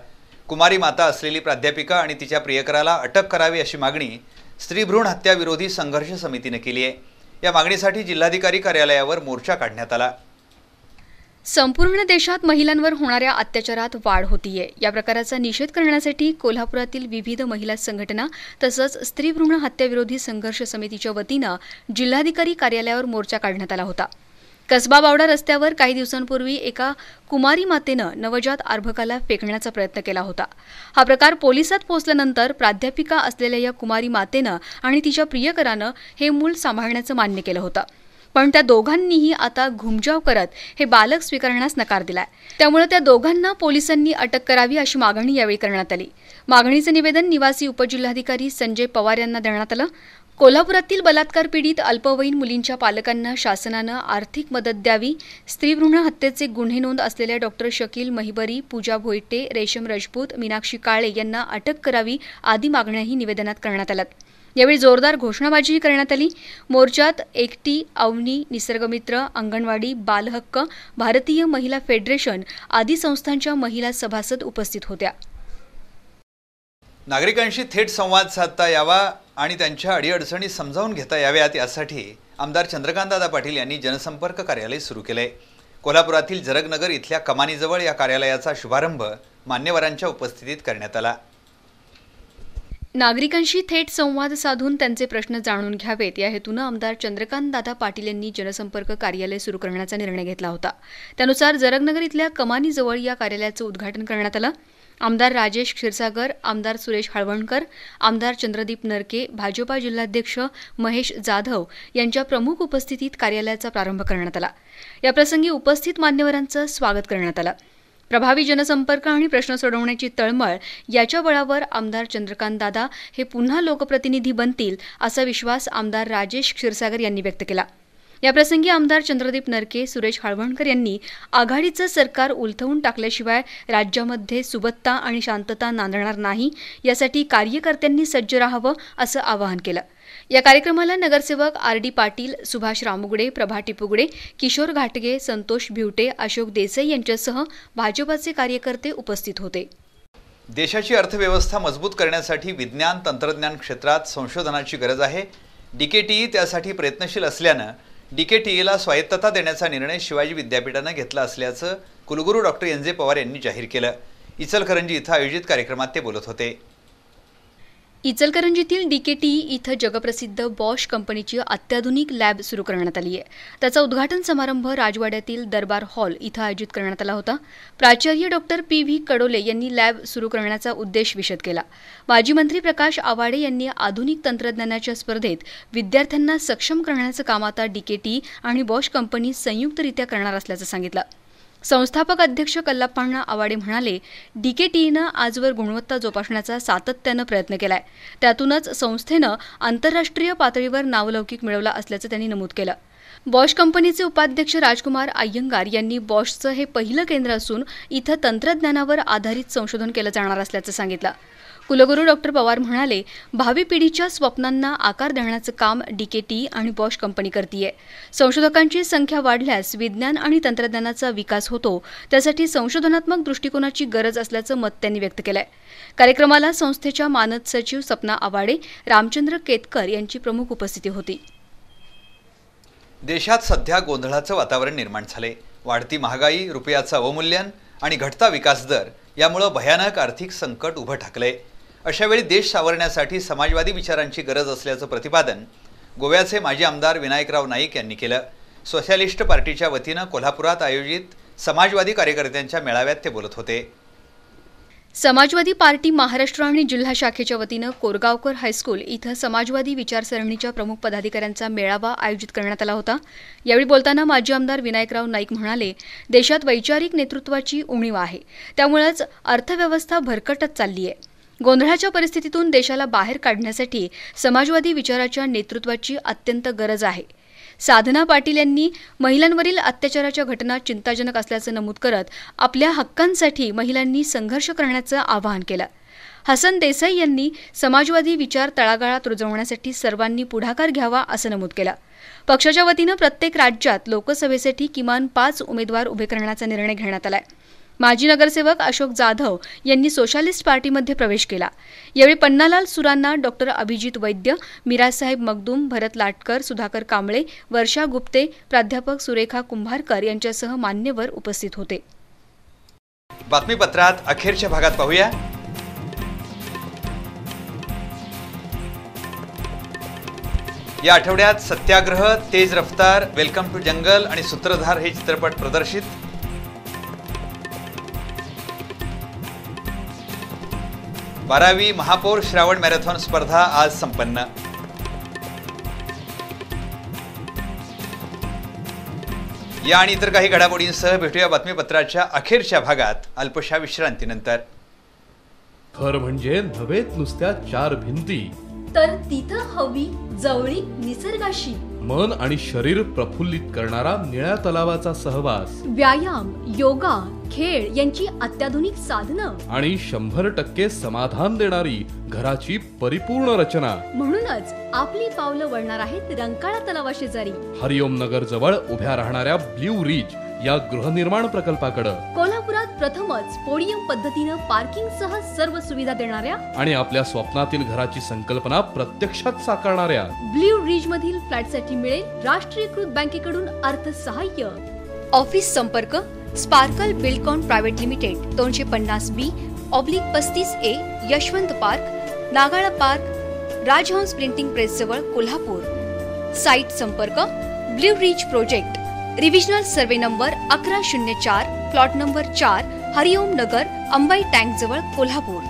कुमारी माता असलेली प्राध्यापिका आणि तिच्या प्रियकराला अटक करावी अशी मागणी स्त्रीभ्रूण हत्या विरोधी संघर्ष समितीने केली आहे. या मागणीसाठी जिल्हाधिकारी कार्यालयावर मोर्चा काढण्यात आला. संपूर्ण देशात महिलांवर होणाऱ्या अत्याचारात वाढ होतीये. या प्रकाराचा निषेध करण्यासाठी कोल्हापुरातील विविध महिला संघटना तसंच स्त्रीभ्रूण हत्या विरोधी संघर्ष समितीच्या वतीनं जिल्हाधिकारी कार्यालयावर मोर्चा काढण्यात आला होता. कसबा बावडा रस्त्यावर काही दिवसांपूर्वी एका कुमारी मातेनं नवजात अर्भकाला फेकण्याचा प्रयत्न केला होता. हा प्रकार पोलिसात पोहोचल्यानंतर प्राध्यापिका असलेल्या या कुमारी मातेनं आणि तिच्या प्रियकरानं हे मूल सांभाळण्याचं मान्य केलं होतं. पण त्या दोघांनीही आता घुमजाव करत हे बालक स्वीकारण्यास नकार दिलाय. त्यामुळे त्या दोघांना पोलिसांनी अटक करावी अशी मागणी यावेळी करण्यात आली. मागणीचं निवेदन निवासी उपजिल्हाधिकारी संजय पवार यांना देण्यात आलं. कोल्हापुरातील बलात्कार पीडित अल्पवयीन मुलींच्या पालकांना शासनानं आर्थिक मदत द्यावी, स्त्रीभ्रूण हत्येचे गुन्हे नोंद असलेल्या डॉक्टर शकील महिबरी, पूजा भोईटे, रेशम राजपूत, मीनाक्षी काळे यांना अटक करावी आदी मागण्याही निवेदनात करण्यात आल्या. यावेळी जोरदार घोषणाबाजीही करण्यात आली. मोर्चात एकटी, अवनी, निसर्गमित्र, अंगणवाडी, बालहक्क, भारतीय महिला फेडरेशन आदी संस्थांच्या महिला सभासद उपस्थित होत्या. नागरिकांशी थेट संवाद साधता यावा आणि त्यांच्या अडीअडचणी समजावून घेता याव्यात यासाठी आमदार चंद्रकांतदादा पाटील यांनी जनसंपर्क कार्यालय सुरू केले. कोल्हापुरातील जरगनगर इथल्या कमानीजवळ या कार्यालयाचा शुभारंभ मान्यवरांच्या उपस्थितीत करण्यात आला. नागरिकांशी थेट संवाद साधून त्यांचे प्रश्न जाणून घ्यावेत या हेतूनं आमदार चंद्रकांतदादा पाटील यांनी जनसंपर्क कार्यालय सुरू करण्याचा निर्णय घेतला होता. त्यानुसार जरगनगर इथल्या कमानीजवळ या कार्यालयाचं उद्घाटन करण्यात आलं. आमदार राजेश क्षीरसागर, आमदार सुरेश हळवणकर, आमदार चंद्रदीप नरके, भाजपा जिल्हाध्यक्ष महेश जाधव यांच्या प्रमुख उपस्थितीत कार्यालयाचा प्रारंभ करण्यात आला. याप्रसंगी उपस्थित मान्यवरांचं स्वागत करण्यात आलं. प्रभावी जनसंपर्क आणि प्रश्न सोडवण्याची तळमळ याच्या बळावर आमदार चंद्रकांतदादा हे पुन्हा लोकप्रतिनिधी बनतील असा विश्वास आमदार राजेश क्षीरसागर यांनी व्यक्त केला. याप्रसंगी आमदार चंद्रदीप नरके, सुरेश हळवणकर यांनी आघाडीचं सरकार उलथवून टाकल्याशिवाय राज्यामध्ये सुबत्ता आणि शांतता नांदणार नाही यासाठी कार्यकर्त्यांनी सज्ज राहावं असं आवाहन केलं. या कार्यक्रमाला नगरसेवक आर.डी. पाटील, सुभाष रामुगडे, प्रभा टिपुगडे, किशोर घाटगे, संतोष भिवटे, अशोक देसाई यांच्यासह भाजपाचे कार्यकर्ते उपस्थित होते. देशाची अर्थव्यवस्था मजबूत करण्यासाठी विज्ञान तंत्रज्ञान क्षेत्रात संशोधनाची गरज आहे. डीकेटीई त्यासाठी प्रयत्नशील असल्यानं डीकेटीईला स्वायत्तता देण्याचा निर्णय शिवाजी विद्यापीठानं घेतला असल्याचं कुलगुरू डॉक्टर एन जे पवार यांनी जाहीर केलं. इचलकरंजी इथं आयोजित कार्यक्रमात ते बोलत होते. इचलकरंजीतील डीकेटीई इथं जगप्रसिद्ध बॉश कंपनीची अत्याधुनिक लॅब सुरू करण्यात आली आहे. त्याचा उद्घाटन समारंभ राजवाड्यातील दरबार हॉल इथं आयोजित करण्यात आला होता. प्राचार्य डॉक्टर पी.व्ही. कडोले यांनी लॅब सुरू करण्याचा उद्देश विशद केला. माजी मंत्री प्रकाश आवाडे यांनी आधुनिक तंत्रज्ञानाच्या स्पर्धेत विद्यार्थ्यांना सक्षम करण्याचं काम आता डीकेटीई आणि बॉश कंपनी संयुक्तरित्या करणार असल्याचं सांगितलं. संस्थापक अध्यक्ष कल्लाप्पाण्णा आवाडे म्हणाले, डीकेटीईनं आजवर गुणवत्ता जोपासण्याचा सातत्यानं प्रयत्न केलाय. त्यातूनच संस्थेनं आंतरराष्ट्रीय पातळीवर नावलौकिक मिळवला असल्याचं त्यांनी नमूद केलं. बॉश कंपनीचे उपाध्यक्ष राजकुमार अय्यंगार यांनी बॉशचं हे पहिलं केंद्र असून इथं तंत्रज्ञानावर आधारित संशोधन केलं जाणार असल्याचं सांगितलं. कुलगुरू डॉक्टर पवार म्हणाले, भावी पिढीच्या स्वप्नांना आकार देण्याचं काम डीकेटीई आणि बॉश कंपनी करतीये. संशोधकांची संख्या वाढल्यास विज्ञान आणि तंत्रज्ञानाचा विकास होतो. त्यासाठी संशोधनात्मक दृष्टिकोनाची गरज असल्याचं मत त्यांनी व्यक्त केलंय. कार्यक्रमाला संस्थेच्या मानद सचिव सपना आवाडे, रामचंद्र केतकर यांची प्रमुख उपस्थिती होती. देशात सध्या गोंधळाचं वातावरण निर्माण झाले. वाढती महागाई, रुपयाचं अवमूल्यन आणि घटता विकास दर यामुळे भयानक आर्थिक संकट उभं ठाकलंय. अशावेळी देश सावरण्यासाठी समाजवादी विचारांची गरज असल्याचं प्रतिपादन गोव्याचे माजी आमदार विनायकराव नाईक यांनी केलं. सोशलिस्ट पार्टीच्या वतीनं कोल्हापुरात आयोजित समाजवादी कार्यकर्त्यांच्या मेळाव्यात ते बोलत होते. समाजवादी पार्टी महाराष्ट्र आणि जिल्हा शाखेच्या वतीनं कोरगावकर हायस्कूल इथं समाजवादी विचारसरणीच्या प्रमुख पदाधिकाऱ्यांचा मेळावा आयोजित करण्यात आला होता. यावेळी बोलताना माजी आमदार विनायकराव नाईक म्हणाले, देशात वैचारिक नेतृत्वाची उणीव आहे. त्यामुळेच अर्थव्यवस्था भरकटत चालली आहे. गोंधळाच्या परिस्थितीतून देशाला बाहेर काढण्यासाठी समाजवादी विचाराच्या नेतृत्वाची अत्यंत गरज आहे. साधना पाटील यांनी महिलांवरील अत्याचाराच्या घटना चिंताजनक असल्याचं नमूद करत आपल्या हक्कांसाठी महिलांनी संघर्ष करण्याचं आवाहन केलं. हसन देसाई यांनी समाजवादी विचार तळागाळात रुजवण्यासाठी सर्वांनी पुढाकार घ्यावा असं नमूद केलं. पक्षाच्या वतीनं प्रत्येक राज्यात लोकसभेसाठी किमान 5 उमेदवार उभे करण्याचा निर्णय घेण्यात आलाय. माजी नगरसेवक अशोक जाधव यांनी सोशलिस्ट पार्टीमध्ये प्रवेश केला. यावेळी पन्नालाल सुरांना, डॉक्टर अभिजित वैद्य, मिराजसाहेब मगदूम, भरत लाटकर, सुधाकर कांबळे, वर्षा गुप्ते, प्राध्यापक सुरेखा कुंभारकर यांच्यासह मान्यवर उपस्थित होते. बातमीपत्रात अखेरच्या भागात पाहूया. या आठवड्यात सत्याग्रह, तेज रफ्तार, वेलकम टू जंगल आणि सूत्रधार हे चित्रपट प्रदर्शित. 12वी महापौर श्रावण मॅरेथॉन स्पर्धा आज संपन्न. या आणि इतर काही घडामोडींसह भेटूया बातमीपत्राच्या अखेरच्या भागात अल्पशा विश्रांतीनंतर. घर म्हणजे नव्हेत नुसत्या 4 भिंती, तर तिथं हवी जवळीक निसर्गाशी. मन आणि शरीर प्रफुल्लित करणारा निळ्या तलावाचा सहवास, व्यायाम, योगा, खेळ यांची अत्याधुनिक साधनं आणि 100% समाधान देणारी घराची परिपूर्ण रचना. म्हणूनच आपली पावलं वळणार आहेत रंकाळा तलावाशेजारी हरिओम नगर जवळ उभ्या राहणाऱ्या ब्ल्यू रिज या गृहनिर्माण प्रकल्पाकडे. कोल्हापुरात प्रथमच पोडियम पद्धतीनं पार्किंग सह सर्व सुविधा देणाऱ्या आणि आपल्या स्वप्नातील घराची संकल्पना प्रत्यक्षात साकारणाऱ्या ब्ल्यू रिज मधील फ्लॅटसाठी मिळेल राष्ट्रीयकृत बँकेकडून अर्थसहाय्य. ऑफिस संपर्क sparkle buildcon private limited 250B/35A Yashwant park, Nagala park, Rajhans printing press जवळ कोल्हापूर. साइट संपर्क blue ridge project, revisional survey number 1104, plot number 4, Hariom Nagar, Ambai tank जवळ कोल्हापूर.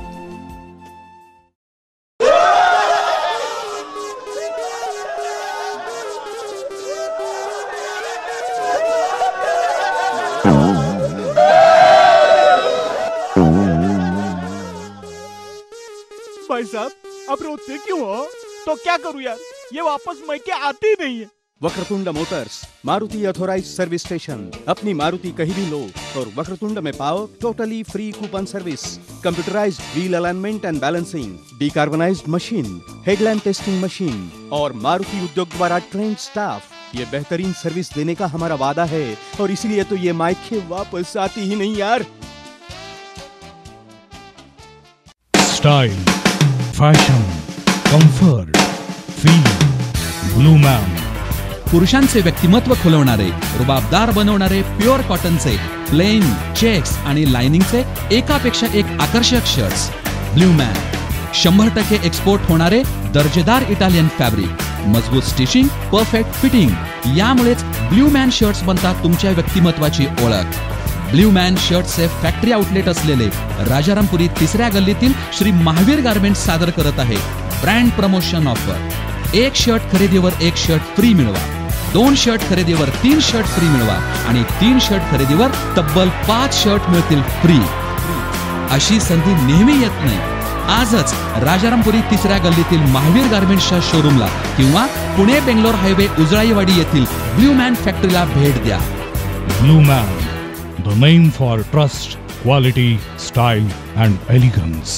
भाई साहब आप रोते क्यों हो? तो क्या करूं यार, ये वापस मैके आती ही नहीं है. Vakratund motors, Maruti authorised service station. अपनी मारुति कहीं भी लो और वक्रतुंड में पाओ totally free coupon service, computerised wheel alignment and balancing, decarbonised machine, headlamp testing machine और मारुति उद्योग द्वारा ट्रेंड स्टाफ. ये बेहतरीन सर्विस देने का हमारा वादा है और इसलिए तो ये मायके वापस आती ही नहीं यार. Style, fashion, comfort, feel, blue man. पुरुषांचे व्यक्तिमत्व खुलवणारे, रुबाबदार बनवणारे प्युअर कॉटनचे, प्लेन, चेक्स आणि लाइनिंगचे एकापेक्षा एक आकर्षक शर्ट्स. ब्लू मॅन 100% एक्सपोर्ट होणारे दर्जेदार इटालियन फॅब्रिक, मजबूत स्टिचिंग, परफेक्ट फिटिंग. यामुळेच ब्लू मॅन शर्ट्स बनतात तुमच्या व्यक्तिमत्वाची ओळख. ब्लू मॅन शर्ट्सचे फॅक्टरी आउटलेट असलेले राजारामपुरी 3ऱ्या गल्लीतील श्री महावीर गारमेंट्स सादर करत आहे ब्रँड प्रमोशन ऑफर. 1 शर्ट खरेदीवर 1 शर्ट फ्री मिळवा, 2 शर्ट खरेदीवर 3 शर्ट फ्री मिळवा आणि 3 शर्ट खरेदीवर तब्बल 5 शर्ट मिळतील फ्री. अशी संधी नेहमी येत नाही. आजच राजारामपुरी 3ऱ्या गल्लीतील महावीर गारमेंट्सच्या शोरूमला किंवा पुणे बेंगलोर हायवे उजळाईवाडी येथील ब्लू मॅन फॅक्टरीला भेट द्या. Blue man, the name for trust, quality, style and elegance.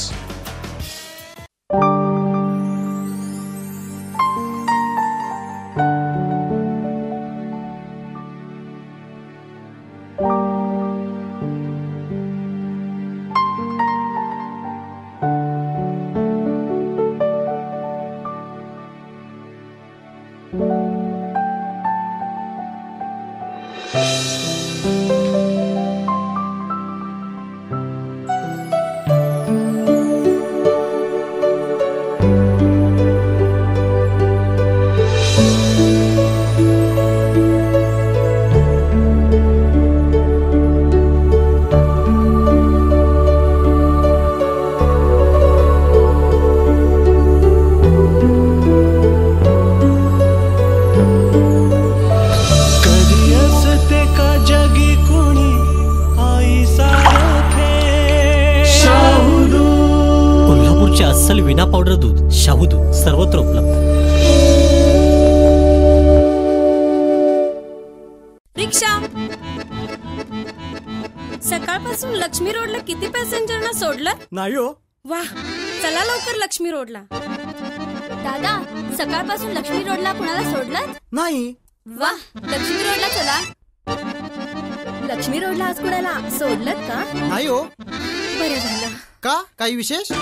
विना पावडर दूध, शाहू दूध सर्वत्र उपलब्ध. रिक्षा. सकाळपासून लक्ष्मी रोडला किती पॅसेंजरना सोडलं? नाही हो. वाह, चला लवकर लक्ष्मी रोडला. दादा, सकाळपासून लक्ष्मी रोडला कुणाला सोडलं? नाही. वाह, लक्ष्मी रोडला चला. लक्ष्मी रोडला आज कुणाला सोडलं का? नाही हो. बरं झालं. का, काही विशेष?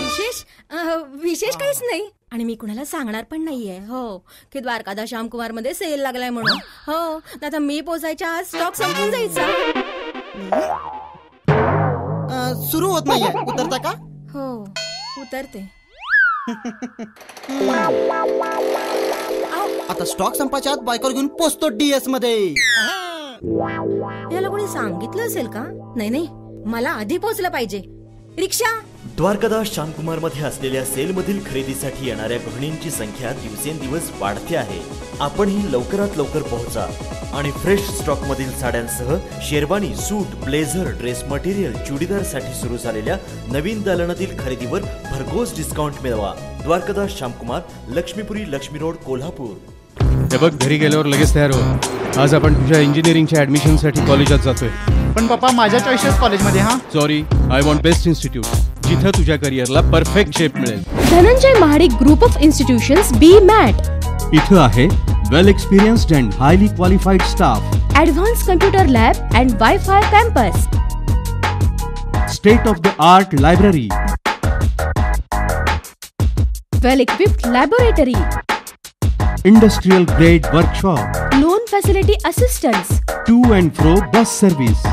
विशेष काहीच नाही. आणि मी कुणाला सांगणार पण नाहीये हो की द्वारकादास श्यामकुमार मध्ये सेल लागलाय म्हणून. हो, आता मी पोचायच्या आज स्टॉक संपून जायचा. सुरू होत नाहीये. उतरता का? हो, उतरते. आता स्टॉक संपायच्या आत बायकर घेऊन पोचतो DS मध्ये. याला कोणी सांगितलं असेल का? नाही, मला आधी पोहोचलं पाहिजे. रिक्षा. द्वारकादास श्यामकुमार मध्ये असलेल्या सेलमधील खरेदीसाठी येणाऱ्या गृहिणींची संख्या दिवसेंदिवस वाढते आहे. आपणही लवकरात लवकर पोहोचा आणि फ्रेश स्टॉक मधील साड्यांसह शेरवानी, सूट, ब्लेझर, ड्रेस मटेरियल, चुडीदार साठी सुरू झालेल्या नवीन दालनातील खरेदीवर भरघोस डिस्काउंट मिळवा. द्वारकादास श्यामकुमार, लक्ष्मीपुरी, लक्ष्मी रोड, कोल्हापूर. हे बघ, घरी गेल्यावर लगेच तयार हो. आज आपण तुझ्या इंजिनिअरिंगच्या ऍडमिशन साठी कॉलेजात जातोय. पण पप्पा, माझ्या चॉईसेस कॉलेजमध्ये. Sorry, I want best institute, जिथं तुझ्या करिअरला परफेक्ट शेप मिळेल. Dhananjay Mahadik group of institutions BMAT. इथं आहे well experienced and highly qualified staff, advance computer lab and wifi campus, state of the art library, well equipped laboratory, industrial grade workshop, loan facility assistance, to and fro bus service,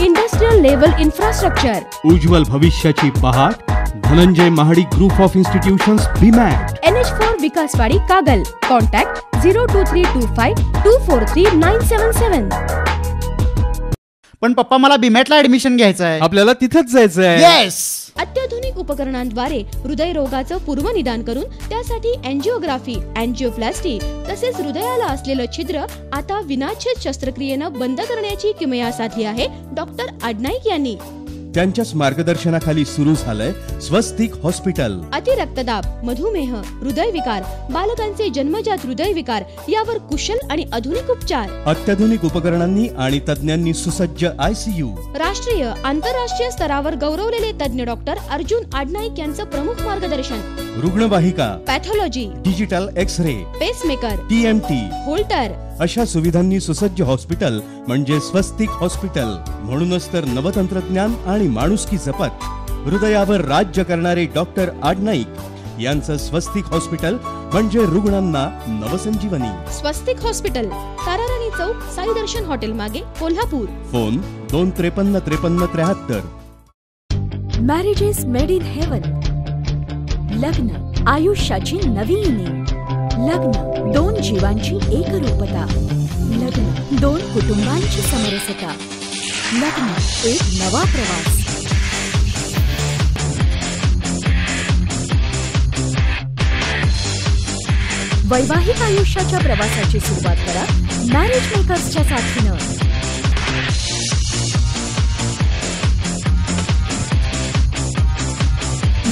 industrial level infrastructure, उज्ज्वल भविष्याची पहाट. Dhananjay Mahadik group of institutions BMAT, NH4 Vikaswadi, Kagal. Contact 02325 243 977. पण पप्पा, मला BMATला admission घ्यायचं आहे. आपल्याला तिथंच जायचं आहे. येस. अत्याधुनिक उपकरणांद्वारे हृदयरोगाचं पूर्वनिदान करून त्यासाठी अँजिओग्राफी, अँजिओप्लास्टी तसेच हृदयाला असलेलं छिद्र आता विनाछेद शस्त्रक्रियेनं बंद करण्याची किमया साधली आहे डॉक्टर आडनाईक यांनी. त्यांच्याच मार्गदर्शनाखाली सुरू झालंय स्वस्तिक हॉस्पिटल. अतिरक्तदाब, मधुमेह, हृदयविकार, बालकांचे जन्मजात हृदयविकार यावर कुशल आणि आधुनिक उपचार. अत्याधुनिक उपकरणांनी आणि तज्ञांनी सुसज्ज ICU. राष्ट्रीय आंतरराष्ट्रीय स्तरावर गौरवलेले तज्ञ डॉक्टर अर्जुन आडनाईक यांचं प्रमुख मार्गदर्शन. रुग्णवाहिका, pathology, digital x ray, pacemaker, TMT, Holter अशा सुविधांनी सुसज्ज हॉस्पिटल म्हणजे स्वस्तिक हॉस्पिटल. म्हणूनच तर नवतंत्रज्ञान आणि माणुसकी जपत हृदयावर राज्य करणारे डॉक्टर आडनाईक यांचं स्वस्तिक हॉस्पिटल म्हणजे रुग्णांना नवसंजीवनी. स्वस्तिक हॉस्पिटल, ताराराणी चौक, साई दर्शन हॉटेल मागे, Kolhapur. Phone 2535373. Marriages made in heaven. लग्न आयुष्याची नवी इनिंग. लग्न 2 जीवांची एकरूपता. लग्न 2 कुटुंबांची समरसता. लग्न एक नवा प्रवास. वैवाहिक आयुष्याच्या प्रवासाची सुरुवात करा मॅरेज मेकर्सच्या साथीनं.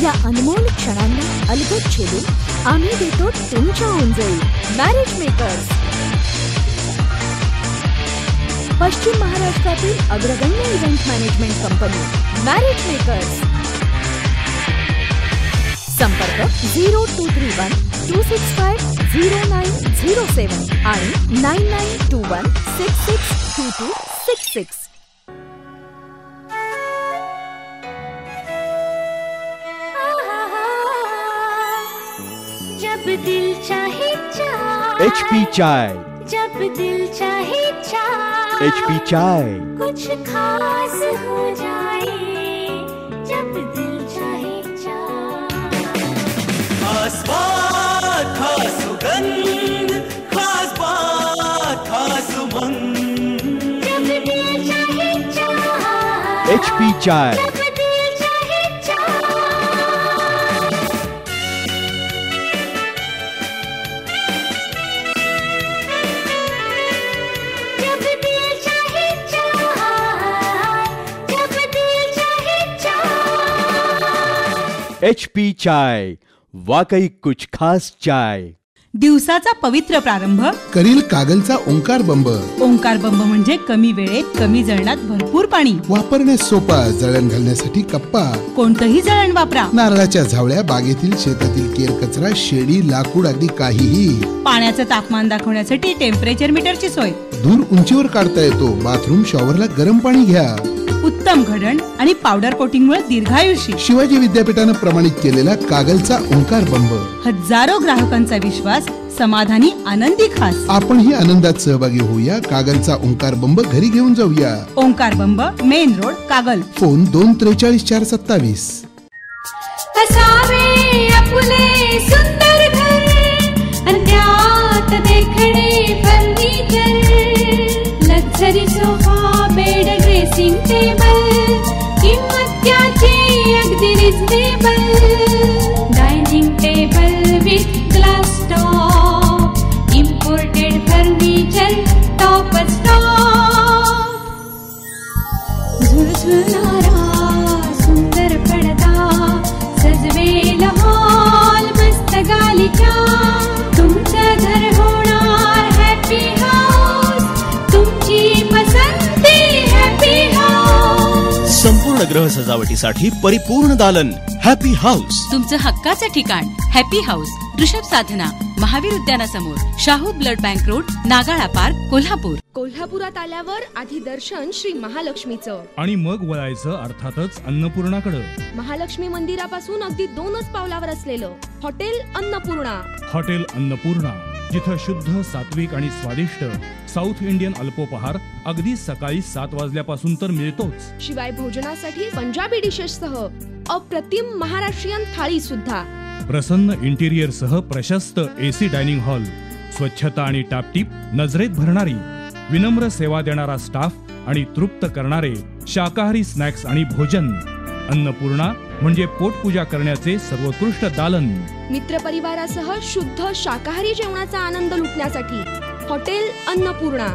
या अनमोल क्षणांना अलगद छेदून आम्ही देतो तुमच्या उंजळी. मॅरेज मेकर्स, पश्चिम महाराष्ट्रातील अग्रगण्य event management company. Marriage makers. संपर्क 0231 265 0907 आणि 9921 662266. जब दिल चाहे चाय, HP चाय. जब दिल चाहे चाय, HP चाय. कुछ खास हो जाए, जब दिल चाहे चाय. खास बात, खास सुगंध, खास बात, खास उमंग. जब दिल चाहे चाय, HP चाय. जब दिल चाहे चाय. जब दिल चाहे चाय, जब दिल चाहे चाय. HP चाय, वाकई कुछ खास चाय. दिवसाचा पवित्र प्रारंभ करील कागलचा ओंकार बंब. ओंकार बंब म्हणजे कमी वेळेत कमी जळणात भरपूर पाणी. वापरण्यास सोपा, जळण घालण्यासाठी कप्पा. कोणतंही जळण वापरा. नारळाच्या झावळ्या, बागेतील शेतातील केर कचरा, शेडी, लाकूड अगदी काहीही. पाण्याचं तापमान दाखवण्यासाठी टेम्परेचर मीटरची सोय. धूर उंचीवर काढता येतो. बाथरूम शॉवरला गरम पाणी घ्या. उत्तम घडण आणि पावडर कोटिंगमुळे दीर्घायुषी. शिवाजी विद्यापीठानं प्रमाणित केलेला कागलचा ओंकार बंब. हजारो ग्राहकांचा विश्वास, समाधानी, आनंदी खास. आपणही आनंदात सहभागी होऊया. कागलचा ओंकार बंब घरी घेऊन जाऊया. ओंकार बंब, मेन रोड, कागल. फोन 243 427. असावे आपले सुंदर घर, त्यात देखील ड्रेसिंग टेबल किंमत त्याची अगदी reasonable dining table with glass top imported furniture top stop झुळझुळणारा सुंदर पडदा सजवेल हॉल मस्त गालिचा तुमचं घर होणार हॅपी हाऊस तुमची पसंती हॅपी हाऊस संपूर्ण ग्रह सजावटीसाठी परिपूर्ण दालन हॅपी हाऊस तुमचं हक्काचं ठिकाण हॅपी हाऊस ऋषभ साधना महावीर उद्यानासमोर Shahu blood bank road Nagala park Kolhapur. कोल्हापुरात आल्यावर आधी दर्शन श्री महालक्ष्मीचं आणि मग वळायचं अर्थातच अन्नपूर्णाकडं. महालक्ष्मी मंदिरापासून अगदी 2च पावलावर असलेलं हॉटेल अन्नपूर्णा. हॉटेल अन्नपूर्णा, जिथं शुद्ध, सात्विक आणि स्वादिष्ट साऊथ इंडियन अल्पोपहार अगदी सकाळी 7 वाजल्यापासून तर मिळतोच. शिवाय भोजनासाठी पंजाबी डिशेससह अप्रतिम महाराष्ट्रीयन थाळी सुद्धा. प्रसन्न इंटिरियर सह प्रशस्त एसी डायनिंग हॉल, स्वच्छता आणि टापटीप नजरेत भरणारी, विनम्र सेवा देणारा स्टाफ आणि तृप्त करणारे शाकाहारी स्नॅक्स आणि भोजन. अन्नपूर्णा म्हणजे पोटपूजा करण्याचे सर्वोत्कृष्ट दालन. मित्रपरिवारासह शुद्ध शाकाहारी जेवणाचा आनंद लुटण्यासाठी हॉटेल अन्नपूर्णा.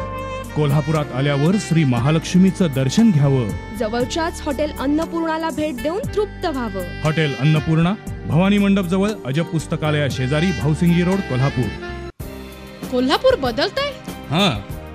कोल्हापुरात आल्यावर श्री महालक्ष्मीचं दर्शन घ्यावं. जवळच्याच हॉटेल अन्नपूर्णाला भेट देऊन तृप्त व्हावं. हॉटेल अन्नपूर्णा, भवानी मंडप जवळ, अजब पुस्तकालया शेजारी, भाऊसिंगी रोड, कोल्हापूर. कोल्हापूर बदलतंय. हा,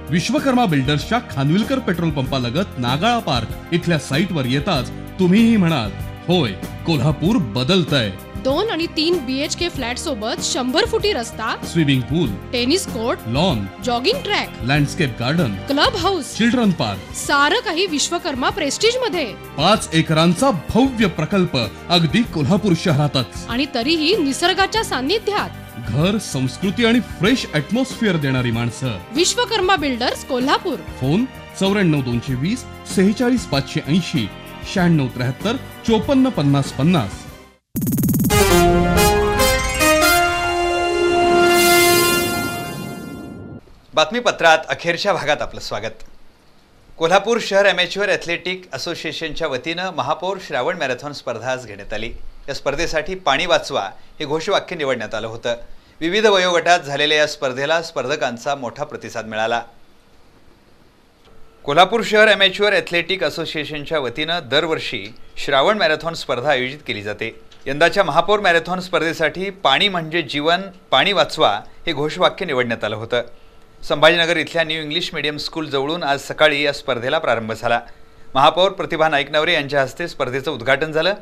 विश्वकर्मा बिल्डर्सच्या खानविलकर पेट्रोल पंपालगत नागाळा पार्क इथल्या साईटवर येताच तुम्हीही म्हणाल, होय, कोल्हापूर बदलतंय. 2 आणि 3 BHK फ्लॅट सोबत 100 फुटी रस्ता, swimming pool, tennis court, lawn, jogging track, landscape garden, club house, children park, सारं काही विश्वकर्मा प्रेस्टीज मध्ये. 5 एकरांचा भव्य प्रकल्प अगदी कोल्हापूर शहरातच. आणि तरीही निसर्गाच्या सान्निध्यात. घर, संस्कृती आणि फ्रेश ॲटमॉस्फिअर देणारी माणसं. विश्वकर्मा बिल्डर्स कोल्हापूर. फोन 94 220 46 580 96 73 54 50 50. बातमीपत्रात अखेरच्या भागात आपलं स्वागत. कोल्हापूर शहर ॲमेच्युअर ॲथलेटिक असोसिएशनच्या वतीनं महापौर श्रावण मॅरेथॉन स्पर्धा आज घेण्यात आली. या स्पर्धेसाठी पाणी वाचवा हे घोषवाक्य निवडण्यात आलं होतं. विविध वयोगटात झालेल्या या स्पर्धेला स्पर्धकांचा मोठा प्रतिसाद मिळाला. कोल्हापूर शहर ॲमेच्युअर ॲथलेटिक असोसिएशनच्या वतीनं दरवर्षी श्रावण मॅरेथॉन स्पर्धा आयोजित केली जाते. यंदाच्या महापौर मॅरेथॉन स्पर्धेसाठी पाणी म्हणजे जीवन, पाणी वाचवा हे घोषवाक्य निवडण्यात आलं होतं. संभाजीनगर इथल्या न्यू इंग्लिश मीडियम स्कूल जवळून आज सकाळी या स्पर्धेला प्रारंभ झाला. महापौर प्रतिभा नाईकनवरे यांच्या हस्ते स्पर्धेचं उद्घाटन झालं.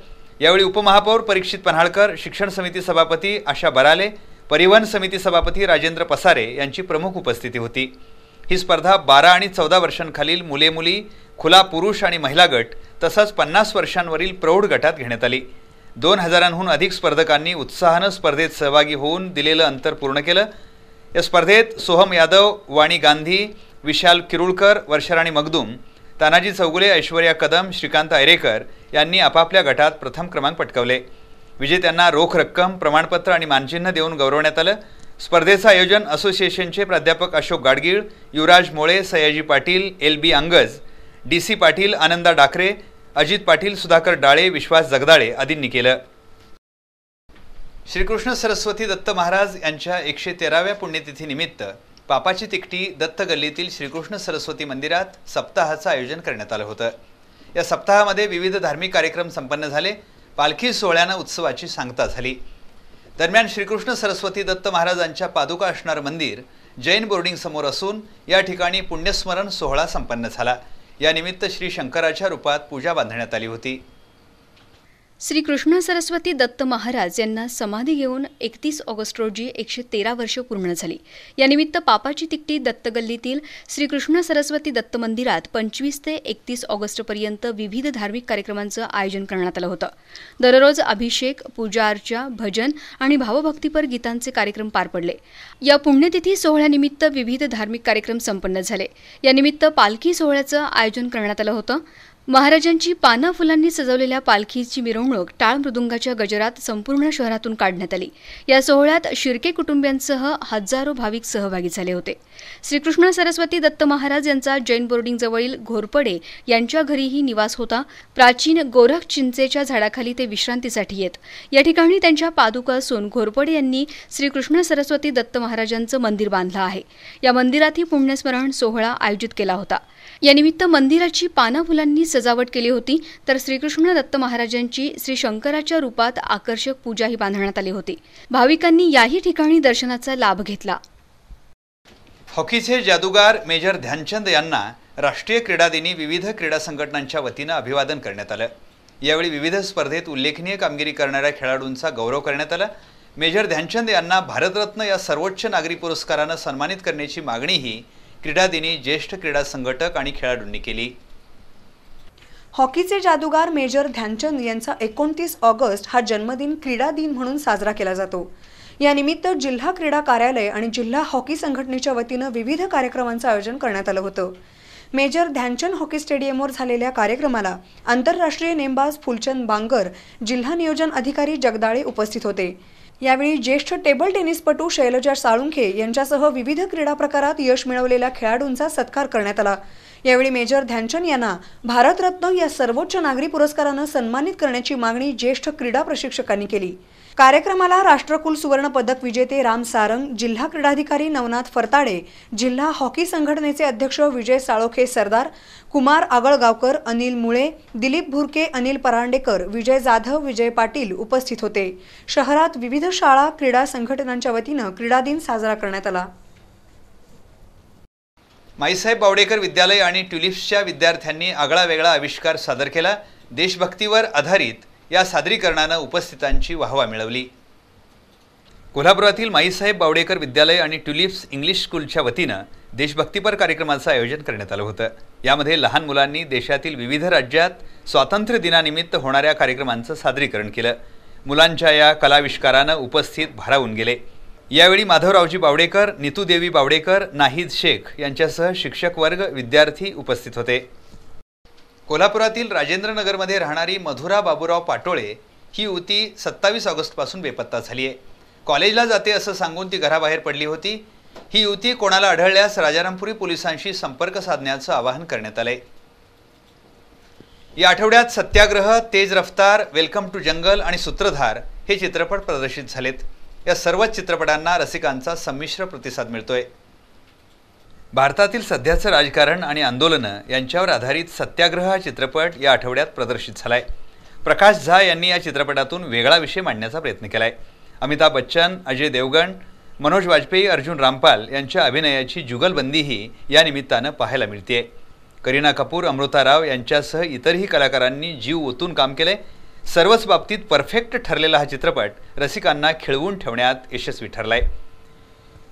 यावेळी उपमहापौर परीक्षित पन्हाळकर, शिक्षण समिती सभापती आशा बराले, परिवहन समिती सभापती राजेंद्र पसारे यांची प्रमुख उपस्थिती होती. ही स्पर्धा 12 आणि 14 वर्षांखालील मुले मुली, खुला पुरुष आणि महिला गट तसंच 50 वर्षांवरील प्रौढ गटात घेण्यात आली. 2000हून अधिक स्पर्धकांनी उत्साहानं स्पर्धेत सहभागी होऊन दिलेलं अंतर पूर्ण केलं. या स्पर्धेत सोहम यादव, वाणी गांधी, विशाल किरुळकर, वर्षाराणी मगदूम, तानाजी चौगुले, ऐश्वर्या कदम, श्रीकांत ऐरेकर यांनी आपापल्या गटात प्रथम क्रमांक पटकावले. विजेत्यांना रोख रक्कम, प्रमाणपत्र आणि मानचिन्ह देऊन गौरवण्यात आलं. स्पर्धेचं आयोजन असोसिएशनचे प्राध्यापक अशोक गाडगीळ, युवराज मोळे, सयाजी पाटील, LB अंगज, DC पाटील, आनंदा डाकरे, अजित पाटील, सुधाकर डाळे, विश्वास जगदाळे आदींनी केलं. श्रीकृष्ण सरस्वती दत्त महाराज यांच्या 113व्या पुण्यतिथीनिमित्त पापाची तिकटी दत्त गल्लीतील श्रीकृष्ण सरस्वती मंदिरात सप्ताहाचं आयोजन करण्यात आलं होतं. या सप्ताहामध्ये विविध धार्मिक कार्यक्रम संपन्न झाले. पालखी सोहळ्यानं उत्सवाची सांगता झाली. दरम्यान श्रीकृष्ण सरस्वती दत्त महाराजांच्या पादुका असणारं मंदिर जैन बोर्डिंग समोर असून या ठिकाणी पुण्यस्मरण सोहळा संपन्न झाला. यानिमित्त श्री शंकराच्या रूपात पूजा बांधण्यात आली होती. श्री कृष्ण सरस्वती दत्त महाराज यांना समाधी घेऊन 31 ऑगस्ट रोजी 113 वर्ष पूर्ण झाली. यानिमित्त पापाची तिकटी दत्त गल्लीतील श्री कृष्ण सरस्वती दत्त मंदिरात 25 ते 31 ऑगस्टपर्यंत विविध धार्मिक कार्यक्रमांचं आयोजन करण्यात आलं होतं. दररोज अभिषेक, पूजा अर्चा, भजन आणि भावभक्तीपर गीतांचे कार्यक्रम पार पडले. या पुण्यतिथी सोहळ्यानिमित्त विविध धार्मिक कार्यक्रम संपन्न झाले. यानिमित्त पालखी सोहळ्याचं आयोजन करण्यात आलं होतं. महाराजांची पानं फुलांनी सजवलेल्या पालखीची मिरवणूक टाळ मृदुंगाच्या गजरात संपूर्ण शहरातून काढण्यात आली. या सोहळ्यात शिर्के कुटुंबियांसह हजारो भाविक सहभागी झाले होते. श्रीकृष्ण सरस्वती दत्त महाराज यांचा जैन बोर्डिंग जवळील घोरपडे यांच्या घरीही निवास होता. प्राचीन गोरख चिंचेच्या झाडाखाली ते विश्रांतीसाठी येत. या ठिकाणी त्यांच्या पादुका असून घोरपडे यांनी श्रीकृष्ण सरस्वती दत्त महाराजांचं मंदिर बांधलं आहे. या मंदिरातही पुण्यस्मरण सोहळा आयोजित केला होता. यानिमित्त मंदिराची पानं फुलांनी सजावट केली होती, तर श्रीकृष्ण दत्त महाराजांची श्री शंकराच्या रूपात आकर्षक पूजाही बांधण्यात आली होती. भाविकांनी याही ठिकाणी दर्शनाचा लाभ घेतला. हॉकीचे जादूगार मेजर ध्यानचंद यांना राष्ट्रीय क्रीडा दिनी विविध क्रीडा संघटनांच्या वतीनं अभिवादन करण्यात आलं. यावेळी विविध स्पर्धेत उल्लेखनीय कामगिरी करणाऱ्या खेळाडूंचा गौरव करण्यात आला. मेजर ध्यानचंद यांना भारतरत्न या सर्वोच्च नागरी पुरस्कारानं सन्मानित करण्याची मागणीही क्रीडा दिनी ज्येष्ठ क्रीडा संघटक आणि खेळाडूंनी केली. हॉकीचे जादूगार मेजर ध्यानचंद यांचा 29 ऑगस्ट हा जन्मदिन क्रीडा दिन म्हणून साजरा केला जातो. या निमित्त जिल्हा क्रीडा कार्यालय आणि जिल्हा हॉकी संघटनेच्या वतीनं विविध कार्यक्रमांचं आयोजन करण्यात आलं होतं. मेजर ध्यानचंद हॉकी स्टेडियमवर झालेल्या कार्यक्रमाला आंतरराष्ट्रीय नेमबाज फुलचंद बांगर, जिल्हा नियोजन अधिकारी जगदाळे उपस्थित होते. यावेळी ज्येष्ठ टेबल टेनिसपटू शैलजा साळुंखे यांच्यासह विविध क्रीडा प्रकारात यश मिळवलेल्या खेळाडूंचा सत्कार करण्यात आला. यावेळी मेजर ध्यानचंद यांना भारतरत्न या सर्वोच्च नागरी पुरस्कारानं सन्मानित करण्याची मागणी ज्येष्ठ क्रीडा प्रशिक्षकांनी केली. कार्यक्रमाला राष्ट्रकुल सुवर्ण पदक विजेते राम सारंग, जिल्हा क्रीडाधिकारी नवनाथ फरताडे, जिल्हा हॉकी संघटनेचे अध्यक्ष विजय साळोखे सरदार, कुमार आगळगावकर, अनिल मुळे, दिलीप भुरके, अनिल परांडेकर, विजय जाधव, विजय पाटील उपस्थित होते. शहरात विविध शाळा क्रीडा संघटनांच्या वतीनं क्रीडा दिन साजरा करण्यात आला. माईसाहेब बावडेकर विद्यालय आणि ट्युलिप्सच्या विद्यार्थ्यांनी आगळा वेगळा आविष्कार सादर केला. देशभक्तीवर आधारित या सादरीकरणानं उपस्थितांची वाहवा मिळवली. कोल्हापुरातील माईसाहेब बावडेकर विद्यालय आणि ट्युलिप्स इंग्लिश स्कूलच्या वतीनं देशभक्तीपर कार्यक्रमाचं आयोजन करण्यात आलं होतं. यामध्ये लहान मुलांनी देशातील विविध राज्यात स्वातंत्र्य दिनानिमित्त होणाऱ्या कार्यक्रमांचं सादरीकरण केलं. मुलांच्या या कलाविष्कारानं उपस्थित भारावून गेले. यावेळी माधवरावजी बावडेकर, नीतूदेवी बावडेकर, नाहीद शेख यांच्यासह शिक्षक वर्ग, विद्यार्थी उपस्थित होते. कोल्हापुरातील राजेंद्रनगरमध्ये राहणारी मधुरा बाबूराव पाटोळे ही युवती 27 ऑगस्टपासून बेपत्ता झाली आहे. कॉलेजला जाते असं सांगून ती घराबाहेर पडली होती. ही युवती कोणाला आढळल्यास राजारामपुरी पोलिसांशी संपर्क साधण्याचं आवाहन करण्यात आलंय. या आठवड्यात सत्याग्रह, तेज रफ्तार, वेलकम टू जंगल आणि सूत्रधार हे चित्रपट प्रदर्शित झालेत. या सर्वच चित्रपटांना रसिकांचा संमिश्र प्रतिसाद मिळतोय. भारतातील सध्याचं राजकारण आणि आंदोलनं यांच्यावर आधारित सत्याग्रह हा चित्रपट या आठवड्यात प्रदर्शित झालाय. प्रकाश झा यांनी या चित्रपटातून वेगळा विषय मांडण्याचा प्रयत्न केलाय. अमिताभ बच्चन, अजय देवगण, मनोज वाजपेयी, अर्जुन रामपाल यांच्या अभिनयाची जुगलबंदीही या निमित्तानं पाहायला मिळतेय. करीना कपूर, अमृता राव यांच्यासह इतरही कलाकारांनी जीव ओतून काम केलंय. सर्वच बाबतीत परफेक्ट ठरलेला हा चित्रपट रसिकांना खिळवून ठेवण्यात यशस्वी ठरलाय.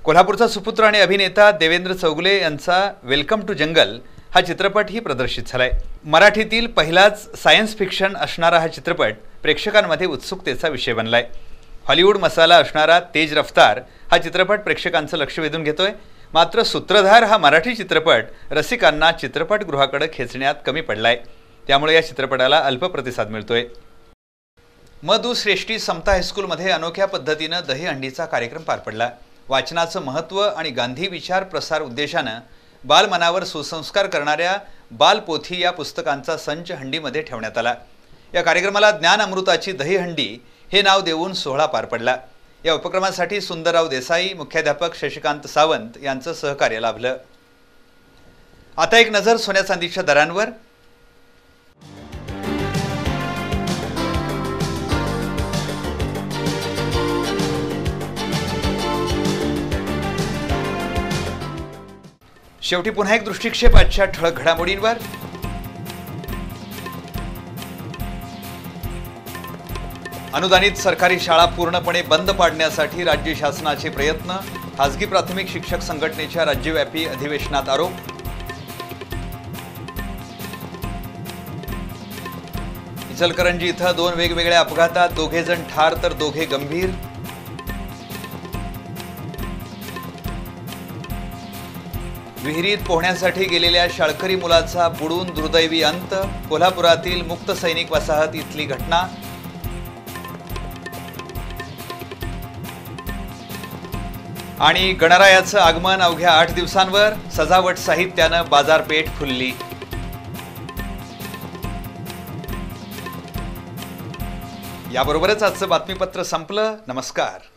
कोल्हापूरचा सुपुत्र आणि अभिनेता देवेंद्र चौगुले यांचा वेलकम टू जंगल हा चित्रपटही प्रदर्शित झालाय. मराठीतील पहिलाच सायन्स फिक्शन असणारा हा चित्रपट प्रेक्षकांमध्ये उत्सुकतेचा विषय बनलाय. हॉलिवूड मसाला असणारा तेज रफ्तार हा चित्रपट प्रेक्षकांचं लक्ष वेधून घेतोय. मात्र सूत्रधार हा मराठी चित्रपट रसिकांना चित्रपटगृहाकडे खेचण्यात कमी पडलाय. त्यामुळे या चित्रपटाला अल्प प्रतिसाद मिळतोय. मधु श्रेष्ठी समता हायस्कूलमध्ये अनोख्या पद्धतीनं दहीहंडीचा कार्यक्रम पार पडला. वाचनाचं महत्त्व आणि गांधी विचार प्रसार उद्देशानं बालमनावर सुसंस्कार करणाऱ्या बालपोथी या पुस्तकांचा संच हंडीमध्ये ठेवण्यात आला. या कार्यक्रमाला ज्ञान अमृताची दहीहंडी हे नाव देऊन सोहळा पार पडला. या उपक्रमासाठी सुंदरराव देसाई, मुख्याध्यापक शशिकांत सावंत यांचं सहकार्य लाभलं. आता एक नजर सोन्या चांदीच्या दरांवर. शेवटी पुन्हा एक दृष्टिक्षेप आजच्या ठळक घडामोडींवर. अनुदानित सरकारी शाळा पूर्णपणे बंद पाडण्यासाठी राज्य शासनाचे प्रयत्न. खासगी प्राथमिक शिक्षक संघटनेच्या राज्यव्यापी अधिवेशनात आरोप. इचलकरंजी इथं 2 वेगवेगळ्या अपघातात 2 जण ठार तर 2 गंभीर. विहिरीत पोहण्यासाठी गेलेल्या शाळकरी मुलाचा बुडून दुर्दैवी अंत. कोल्हापुरातील मुक्त सैनिक वसाहत इथली घटना. आणि गणरायाचं आगमन अवघ्या 8 दिवसांवर. सजावट साहित्यानं बाजारपेठ फुलली. याबरोबरच आजचं बातमीपत्र संपलं. नमस्कार.